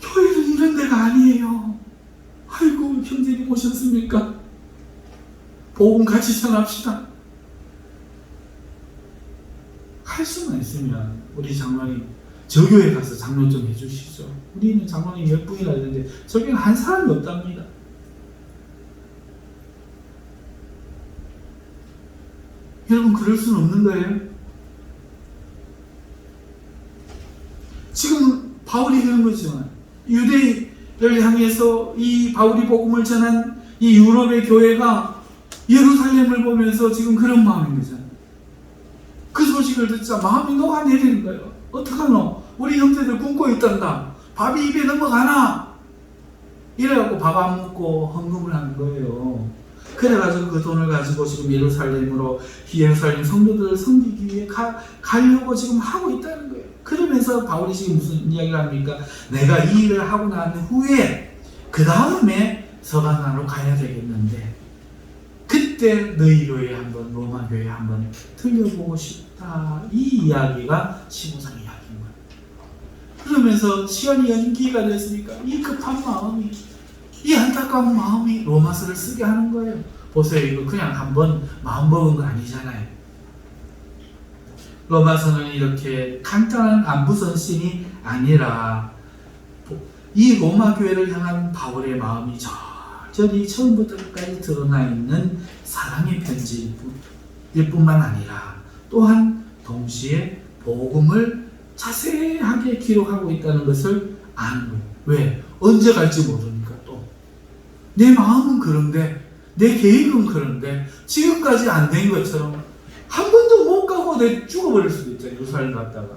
교회는 이런 데가 아니에요. 아이고, 형제님 오셨습니까? 복음 같이 전합시다. 할 수만 있으면 우리 장로님, 저 교회 가서 장로 좀 해주시죠. 우리는 장로님 10분이나 되는데 저기는 한 사람이 없답니다. 여러분, 그럴 수는 없는 거예요. 지금 바울이 그런 거죠. 유대를 향해서 이 바울이 복음을 전한 이 유럽의 교회가 예루살렘을 보면서 지금 그런 마음인 거잖아요. 그 소식을 듣자 마음이 녹아내리는 거예요. 어떡하노? 우리 형제들 굶고 있단다. 밥이 입에 넘어가나? 이래갖고 밥 안 먹고 헌금을 하는 거예요. 그래가지고 그 돈을 가지고 지금 예루살렘으로 예루살렘 성도들을 섬기기 위해 가려고 지금 하고 있다는 거예요. 그러면서 바울이 지금 무슨 이야기를 합니까? 내가 이 일을 하고 난 후에 그 다음에 서가나로 가야 되겠는데 그때 너희 교회에 한번 로마 교회에 한번 들려보고 싶다. 이 이야기가 15장 이야기인 거예요. 그러면서 시간이 연기가 됐으니까 이 급한 마음이 이 안타까운 마음이 로마서를 쓰게 하는 거예요. 보세요. 이거 그냥 한번 마음먹은 거 아니잖아요. 로마서는 이렇게 간단한 안부선신이 아니라 이 로마 교회를 향한 바울의 마음이 절절히 처음부터 끝까지 드러나 있는 사랑의 편지일 뿐만 아니라 또한 동시에 복음을 자세하게 기록하고 있다는 것을 아는 거예요. 왜? 언제 갈지 모르니까 또. 내 마음은 그런데 내 계획은 그런데 지금까지 안 된 것처럼 한 번도 못 가고 내 죽어버릴 수도 있잖아요. 예루살렘 갔다가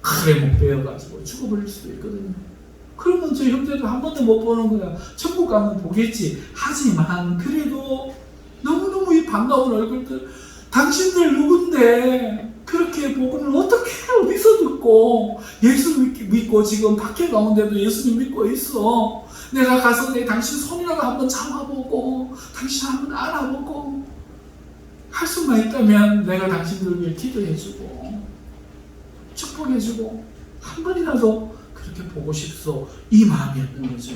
칼에 못 베어가지고 죽어버릴 수도 있거든요. 그러면 저 형제도 한 번도 못 보는 거야. 천국 가면 보겠지. 하지만 그래도 너무너무 이 반가운 얼굴들 당신들 누군데 그렇게 복음을 어떻게 어디서 듣고 예수 믿고 지금 박해 가운데도 예수님 믿고 있어. 내가 가서 당신 손이라도 한번 잡아보고 당신 한번 알아보고 할 수만 있다면 내가 당신들 위해 기도해주고 축복해주고 한 번이라도 그렇게 보고 싶소. 이 마음이었던 거죠.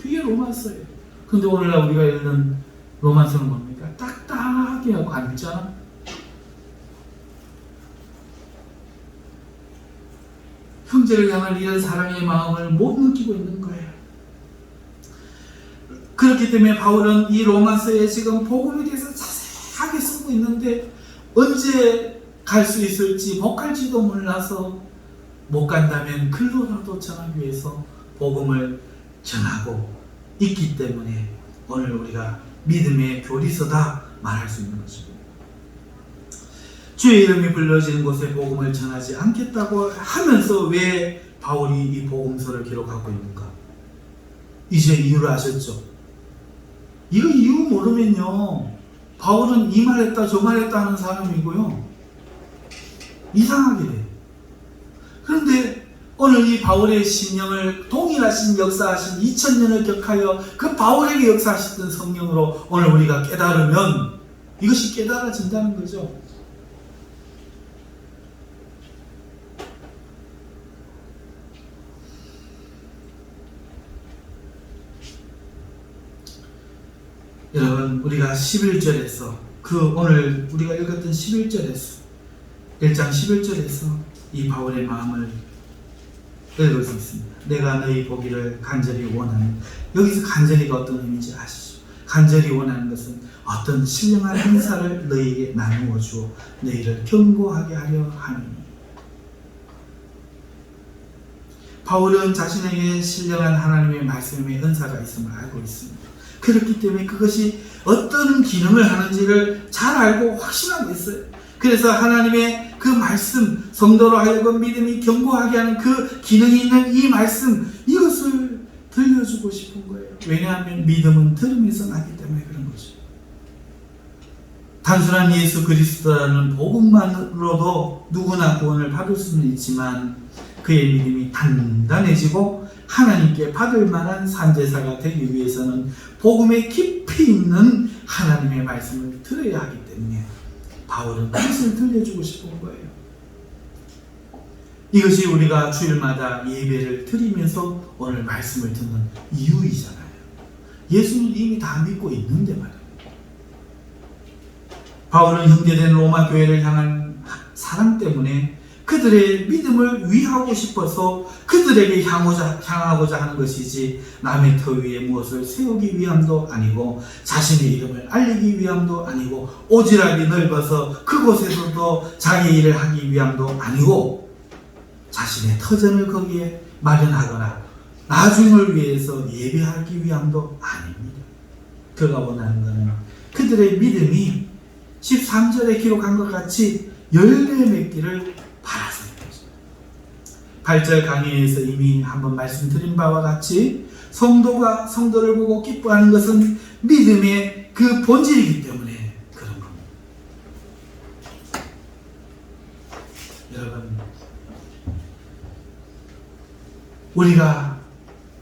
그게 로마서예요. 근데 오늘날 우리가 읽는 로마서는 뭡니까? 딱딱하게 하고 앉잖아. 형제를 향한 이런 사랑의 마음을 못 느끼고 있는 거예요. 그렇기 때문에 바울은 이 로마서에 지금 복음에 대해서 자세하게 쓰고 있는데 언제 갈 수 있을지 못 갈지도 몰라서 못 간다면 글로라도 전하기 위해서 복음을 전하고 있기 때문에 오늘 우리가 믿음의 교리서다 말할 수 있는 것입니다. 주의 이름이 불려지는 곳에 복음을 전하지 않겠다고 하면서 왜 바울이 이 복음서를 기록하고 있는가? 이제 이유를 아셨죠? 이거 이유 모르면요 바울은 이 말했다 저 말했다 하는 사람이고요 이상하게 돼요. 그런데 오늘 이 바울의 심령을 동일하신 역사하신 2000년을 격하여 그 바울에게 역사하셨던 성령으로 오늘 우리가 깨달으면 이것이 깨달아진다는 거죠. 여러분 우리가 11절에서 오늘 우리가 읽었던 11절에서 1장 11절에서 이 바울의 마음을 읽을 수 있습니다. 내가 너희 보기를 간절히 원하는 여기서 간절히가 어떤 의미인지 아시죠? 간절히 원하는 것은 어떤 신령한 은사를 너희에게 나누어 주어 너희를 견고하게 하려 함이니 바울은 자신에게 신령한 하나님의 말씀의 은사가 있음을 알고 있습니다. 그렇기 때문에 그것이 어떤 기능을 하는지를 잘 알고 확신하고 있어요. 그래서 하나님의 그 말씀, 성도로 하여금 믿음이 견고하게 하는 그 기능이 있는 이 말씀, 이것을 들려주고 싶은 거예요. 왜냐하면 믿음은 들음에서 나기 때문에 그런 거죠. 단순한 예수 그리스도라는 복음만으로도 누구나 구원을 받을 수는 있지만 그의 믿음이 단단해지고 하나님께 받을 만한 산제사가 되기 위해서는 복음에 깊이 있는 하나님의 말씀을 들어야 하기 때문에 바울은 그것을 들려주고 싶은 거예요. 이것이 우리가 주일마다 예배를 드리면서 오늘 말씀을 듣는 이유이잖아요. 예수는 이미 다 믿고 있는데 말이에요. 바울은 형제된 로마 교회를 향한 사랑 때문에 그들의 믿음을 위하고 싶어서 그들에게 향하고자 하는 것이지 남의 터 위에 무엇을 세우기 위함도 아니고 자신의 이름을 알리기 위함도 아니고 오지랖이 넓어서 그곳에서도 자기 일을 하기 위함도 아니고 자신의 터전을 거기에 마련하거나 나중을 위해서 예배하기 위함도 아닙니다. 그가 원하는 것은 그들의 믿음이 13절에 기록한 것 같이 열매 맺기를 바라세요. 8절 강의에서 이미 한번 말씀드린 바와 같이 성도가 성도를 보고 기뻐하는 것은 믿음의 그 본질이기 때문에 그런 겁니다. 여러분, 우리가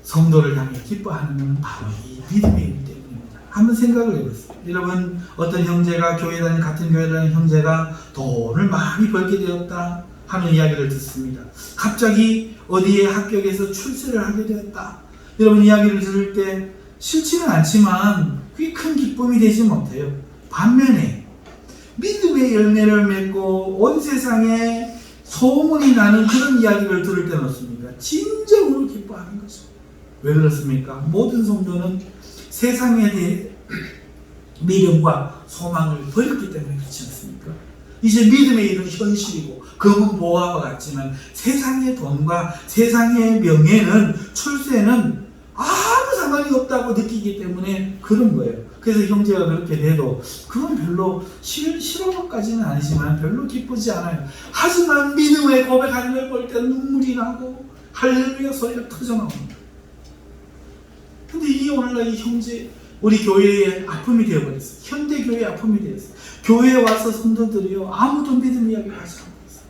성도를 향해 기뻐하는 것은 바로 이 믿음이기 때문입니다. 한번 생각을 해보세요. 여러분, 어떤 형제가 같은 교회 다니는 형제가 돈을 많이 벌게 되었다 하는 이야기를 듣습니다. 갑자기 어디에 합격해서 출세를 하게 되었다. 여러분, 이야기를 들을 때 싫지는 않지만 그게 큰 기쁨이 되지 못해요. 반면에 믿음의 열매를 맺고 온 세상에 소문이 나는 그런 이야기를 들을 때는 없습니다. 진정으로 기뻐하는 거죠. 왜 그렇습니까? 모든 성도는 세상에 대해 미련과 소망을 버렸기 때문에 그렇지 않습니까? 이제 믿음의 일은 현실이고 금은 보화와 같지만 세상의 돈과 세상의 명예는, 출세는 아무 상관이 없다고 느끼기 때문에 그런 거예요. 그래서 형제가 그렇게 돼도 그건 별로 싫어까지는 아니지만 별로 기쁘지 않아요. 하지만 믿음의 고백하는 걸 볼 때 눈물이 나고 할렐루야 소리가 터져나옵니다. 근데 이 오늘날 이 형제, 우리 교회의 아픔이 되어버렸어요. 현대교회의 아픔이 되었어요. 교회에 와서 성도들이요, 아무도 믿음 이야기를 하지 않고 있어요.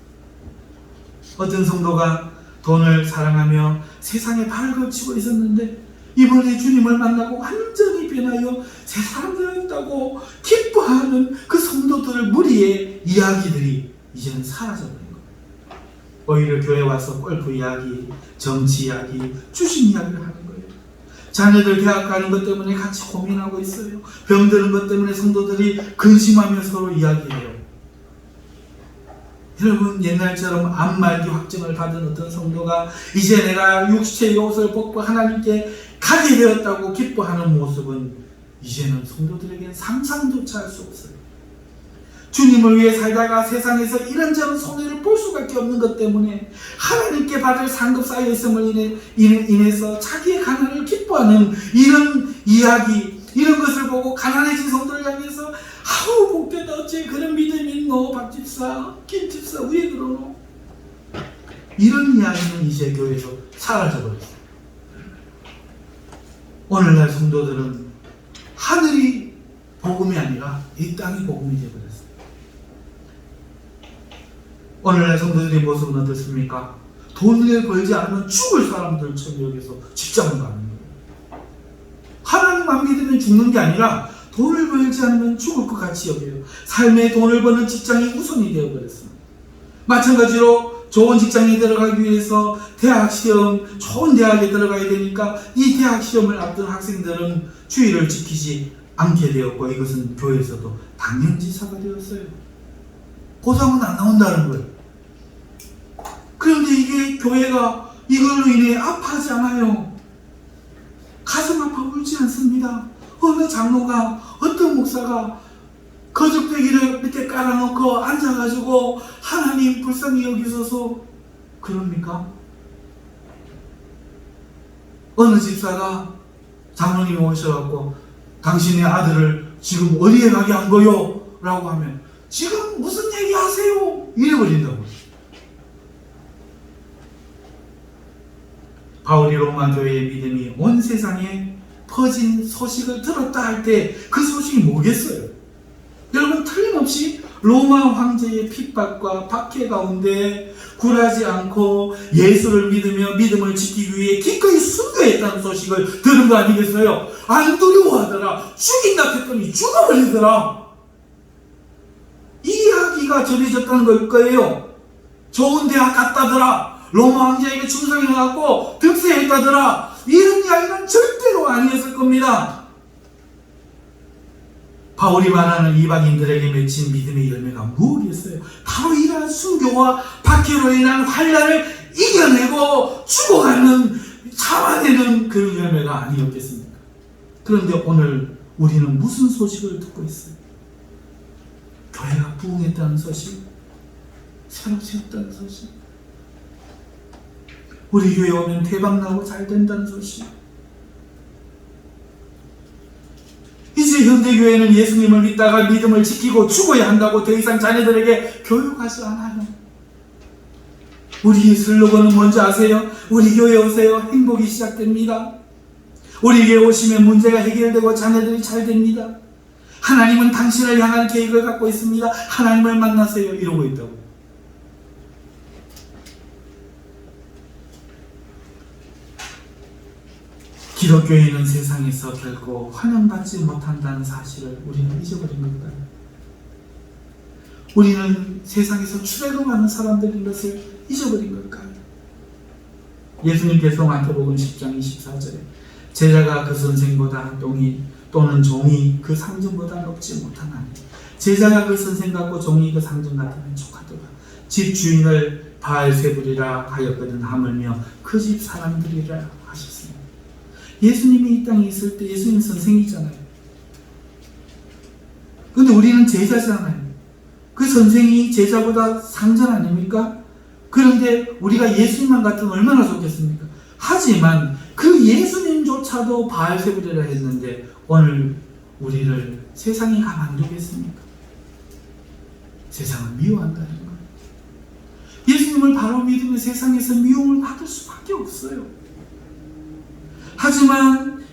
어떤 성도가 돈을 사랑하며 세상에 발을 걸치고 있었는데 이번에 주님을 만나고 완전히 변하여 새 사람 되었다고 기뻐하는 그 성도들의 무리의 이야기들이 이제는 사라져버린 거예요. 오히려 교회에 와서 골프 이야기, 정치 이야기, 주식 이야기를 하는 거예요. 자녀들 대학 가는 것 때문에 같이 고민하고 있어요. 병드는 것 때문에 성도들이 근심하며 서로 이야기해요. 여러분, 옛날처럼 암말기 확증을 받은 어떤 성도가 이제 내가 육체의 옷을 벗고 하나님께 가게 되었다고 기뻐하는 모습은 이제는 성도들에게 상상조차 할 수 없어요. 주님을 위해 살다가 세상에서 이런저런 손해를 볼 수밖에 없는 것 때문에 하나님께 받을 상급 쌓여 있음을 인해서 자기의 가난을 기뻐하는 이런 이야기, 이런 것을 보고 가난해진 성도를 향해서 아우 복되다, 어째 그런 믿음이 있노, 박집사, 김집사, 왜 그러노? 이런 이야기는 이제 교회에서 사라져버렸어요. 오늘날 성도들은 하늘이 복음이 아니라 이 땅이 복음이 되어버렸어요. 오늘날 성도들의 모습은 어떻습니까? 돈을 벌지 않으면 죽을 사람들처럼 여기서 직장을 가는 거예요. 하나님만 믿으면 죽는 게 아니라 돈을 벌지 않으면 죽을 것 같이 여겨요. 삶에 돈을 버는 직장이 우선이 되어버렸습니다. 마찬가지로 좋은 직장에 들어가기 위해서 대학 시험, 좋은 대학에 들어가야 되니까 이 대학 시험을 앞둔 학생들은 주의를 지키지 않게 되었고 이것은 교회에서도 당연지사가 되었어요. 고상은 안 나온다는 거예요. 그런데 이게 교회가 이걸로 인해 아파하지 않아요. 가슴 아파 울지 않습니다. 어느 장로가, 어떤 목사가 거적대기를 밑에 깔아놓고 앉아가지고 하나님 불쌍히 여기소서 그럽니까? 어느 집사가 장로님이 오셔갖고 당신의 아들을 지금 어디에 가게 한 거요? 라고 하면 지금 무슨 얘기 하세요? 이래버린다고. 바울이 로마 교회의 믿음이 온 세상에 퍼진 소식을 들었다 할 때 그 소식이 뭐겠어요? 여러분, 틀림없이 로마 황제의 핍박과 박해 가운데 굴하지 않고 예수를 믿으며 믿음을 지키기 위해 기꺼이 순교했다는 소식을 들은 거 아니겠어요? 안 두려워하더라. 죽인다 했더니 죽어버리더라. 이 이야기가 전해졌다는 걸 거예요. 좋은 대학 갔다더라. 로마 황제에게 충성해갖고 득세했다더라. 이런 이야기는 절대로 아니었을 겁니다. 바울이 말하는 이방인들에게 맺힌 믿음의 열매가 무엇이었어요? 바로 이러한 순교와 박해로 인한 환난을 이겨내고 죽어가는, 참아내는 그 열매가 아니었겠습니까? 그런데 오늘 우리는 무슨 소식을 듣고 있어요? 교회가 부흥했다는 소식, 새로 세웠다는 소식, 우리 교회 오면 대박나고 잘 된다는 소식. 이제 현대교회는 예수님을 믿다가 믿음을 지키고 죽어야 한다고 더 이상 자녀들에게 교육하지 않아요. 우리의 슬로건은 뭔지 아세요? 우리 교회 오세요. 행복이 시작됩니다. 우리 교회 오시면 문제가 해결되고 자녀들이 잘 됩니다. 하나님은 당신을 향한 계획을 갖고 있습니다. 하나님을 만나세요. 이러고 있다고. 기독교인은 세상에서 결코 환영받지 못한다는 사실을 우리는 잊어버린 걸까요? 우리는 세상에서 출애굽하는 사람들인 것을 잊어버린 걸까요? 예수님께서 마태복음 10장 24절에 제자가 그 선생보다 또는 종이 그 상전보다 높지 못하나니 제자가 그 선생 같고 종이 그 상전 같으면 족하도다. 집 주인을 바알세불이라 하였거든 하물며 그 집 사람들이라 하셨습니다. 예수님이 이 땅에 있을 때 예수님 선생이잖아요. 근데 우리는 제자잖아요. 그 선생이 제자보다 상전 아닙니까? 그런데 우리가 예수님만 같으면 얼마나 좋겠습니까? 하지만 그 예수님조차도 바알세불이라 했는데 오늘 우리를 세상이 가만두겠습니까? 세상은 미워한다는 거예요. 예수님을 바로 믿으면 세상에서 미움을 받을 수밖에 없어요. 하지만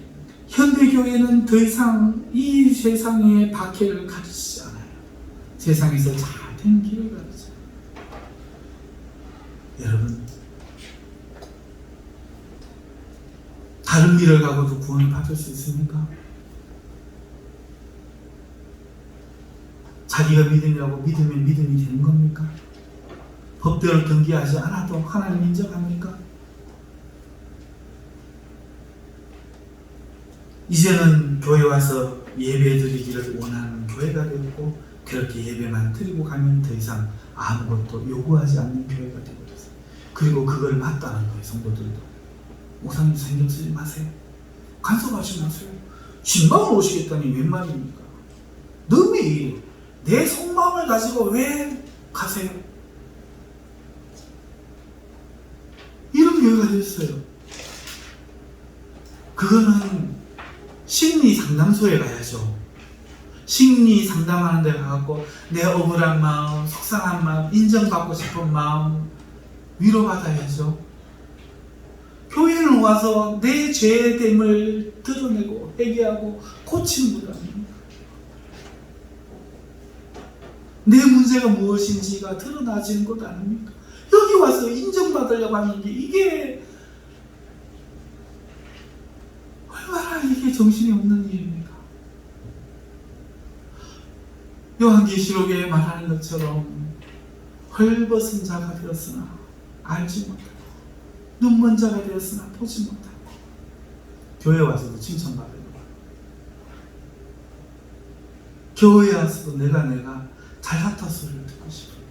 현대교회는 더 이상 이 세상의 박해를 가르치지 않아요. 세상에서 잘 되는 길을 가르쳐요. 여러분, 다른 길을 가고도 구원을 받을 수 있습니까? 자기가 믿으려고 믿으면 믿음이 되는 겁니까? 법대로 등기하지 않아도 하나님 인정합니까? 이제는 교회 와서 예배 드리기를 원하는 교회가 되었고 그렇게 예배만 드리고 가면 더 이상 아무것도 요구하지 않는 교회가 되어버렸어요. 그리고 그걸 맞다는 거예요. 성도들도 목사님 신경 쓰지 마세요. 간섭하지 마세요. 신방을 오시겠다니 웬 말입니까? 너무 내 속마음을 가지고 왜 가세요? 이런 교회가 됐어요. 그거는 심리 상담소에 가야죠. 심리 상담하는 데 가갖고 내 억울한 마음, 속상한 마음, 인정받고 싶은 마음 위로받아야죠. 교회는 와서 내 죄됨을 드러내고 회개하고 고치는 것 아닙니까? 내 문제가 무엇인지가 드러나지는 것 아닙니까? 여기 와서 인정받으려고 하는 게 이게 얼마나 이게 정신이 없는 일입니까? 요한계시록에 말하는 것처럼 헐벗은 자가 되었으나 알지 못하고 눈먼 자가 되었으나 보지 못하고 교회 와서도 칭찬받으려고 교회에 와서도 내가 잘났다 소리를 듣고 싶어요.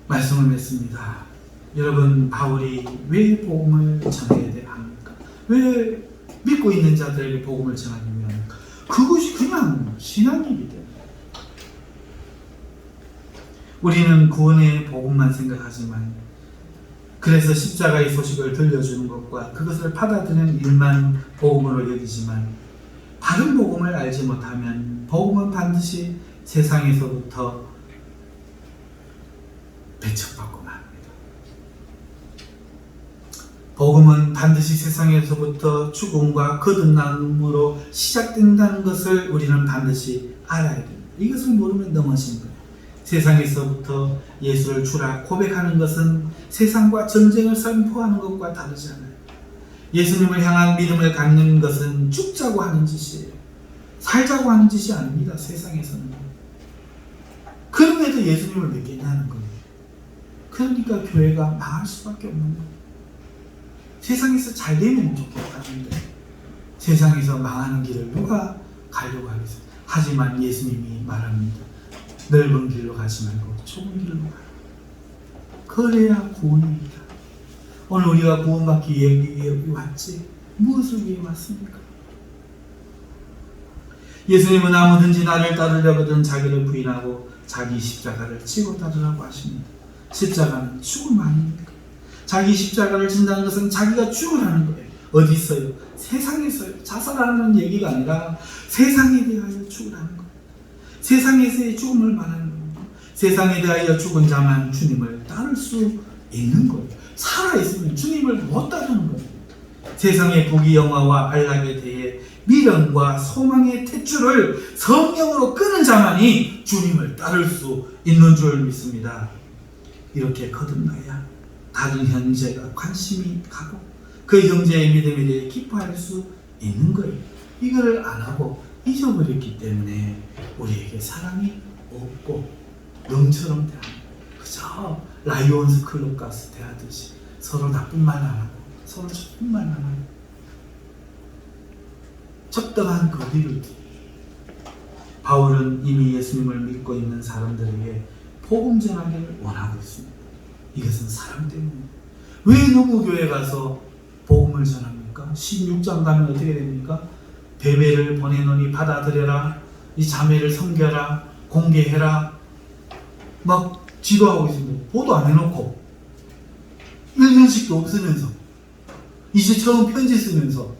말씀을 맺습니다. 여러분, 바울이 왜 복음을 전해야 합니까? 왜 믿고 있는 자들에게 복음을 전하기 위함입니까? 그것이 그냥 신앙이기 때문에. 우리는 구원의 복음만 생각하지만 그래서 십자가의 소식을 들려주는 것과 그것을 받아들이는 일만 복음으로 여기지만 다른 복음을 알지 못하면 복음은 반드시 세상에서부터 배척받고 맙니다. 복음은 반드시 세상에서부터 죽음과 거듭남으로 시작된다는 것을 우리는 반드시 알아야 됩니다. 이것을 모르면 넘어지는 거예요. 세상에서부터 예수를 주라 고백하는 것은 세상과 전쟁을 선포하는 것과 다르지 않아요. 예수님을 향한 믿음을 갖는 것은 죽자고 하는 짓이에요. 살자고 하는 짓이 아닙니다. 세상에서는. 그럼에도 예수님을 믿겠냐는 거예요. 그러니까 교회가 망할 수밖에 없는 거예요. 세상에서 잘 되면 좋겠다는데 세상에서 망하는 길을 누가 가려고 하겠어요. 하지만 예수님이 말합니다. 넓은 길로 가지 말고 좁은 길로 가라. 그래야 구원입니다. 오늘 우리가 구원받기 위해 여기 왔지 무엇을 위해 왔습니까? 예수님은 아무든지 나를 따르려거든 자기를 부인하고 자기 십자가를 지고 따르라고 하십니다. 십자가는 죽음 아닙니까? 자기 십자가를 진다는 것은 자기가 죽으라는 거예요. 어디 있어요? 세상에서요. 자살하는 얘기가 아니라 세상에 대하여 죽으라는 거예요. 세상에서의 죽음을 말하는 겁니다. 세상에 대하여 죽은 자만 주님을 따를 수 있는 거예요. 살아있으면 주님을 못 따르는 거예요. 세상의 부귀영화와 안락에 대해 미련과 소망의 탯줄을 성령으로 끄는 자만이 주님을 따를 수 있는 줄 믿습니다. 이렇게 거듭나야 다른 형제가 관심이 가고 그 형제의 믿음에 대해 기뻐할 수 있는 거예요. 이걸 안 하고 잊어버렸기 때문에 우리에게 사랑이 없고 영처럼 대하는, 그저 라이온스 클럽 가서 대하듯이 서로 나쁜 말 안 하고 서로 좋은 말 안 하고 적당한 거리를 두고. 바울은 이미 예수님을 믿고 있는 사람들에게 복음 전하기를 원하고 있습니다. 이것은 사랑 때문입니다. 왜 너무 교회 가서 복음을 전합니까? 16장 가면 어떻게 됩니까? 베베를 보내노니 받아들여라, 이 자매를 섬겨라, 공개해라, 막 지도하고 있습니다. 보도 안 해놓고 1년씩도 없으면서 이제 처음 편지 쓰면서.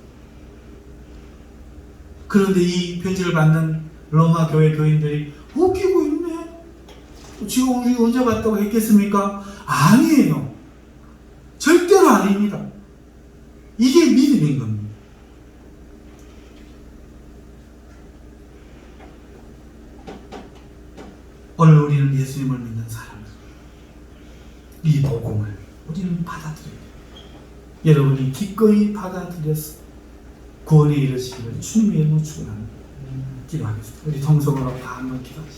그런데 이 편지를 받는 로마 교회 교인들이 웃기고 있네. 지금 우리 언제 갔다고 했겠습니까? 아니에요. 절대로 아닙니다. 이게 믿음인 겁니다. 오늘 우리는 예수님을 믿는 사람들, 이 복음을 우리는 받아들여야 돼요. 여러분이 기꺼이 받아들여서 구원에 이르시기를 주님의 이름으로 축원합니다. 기도하겠습니다. 우리 통성으로 다 한번 기도하시죠.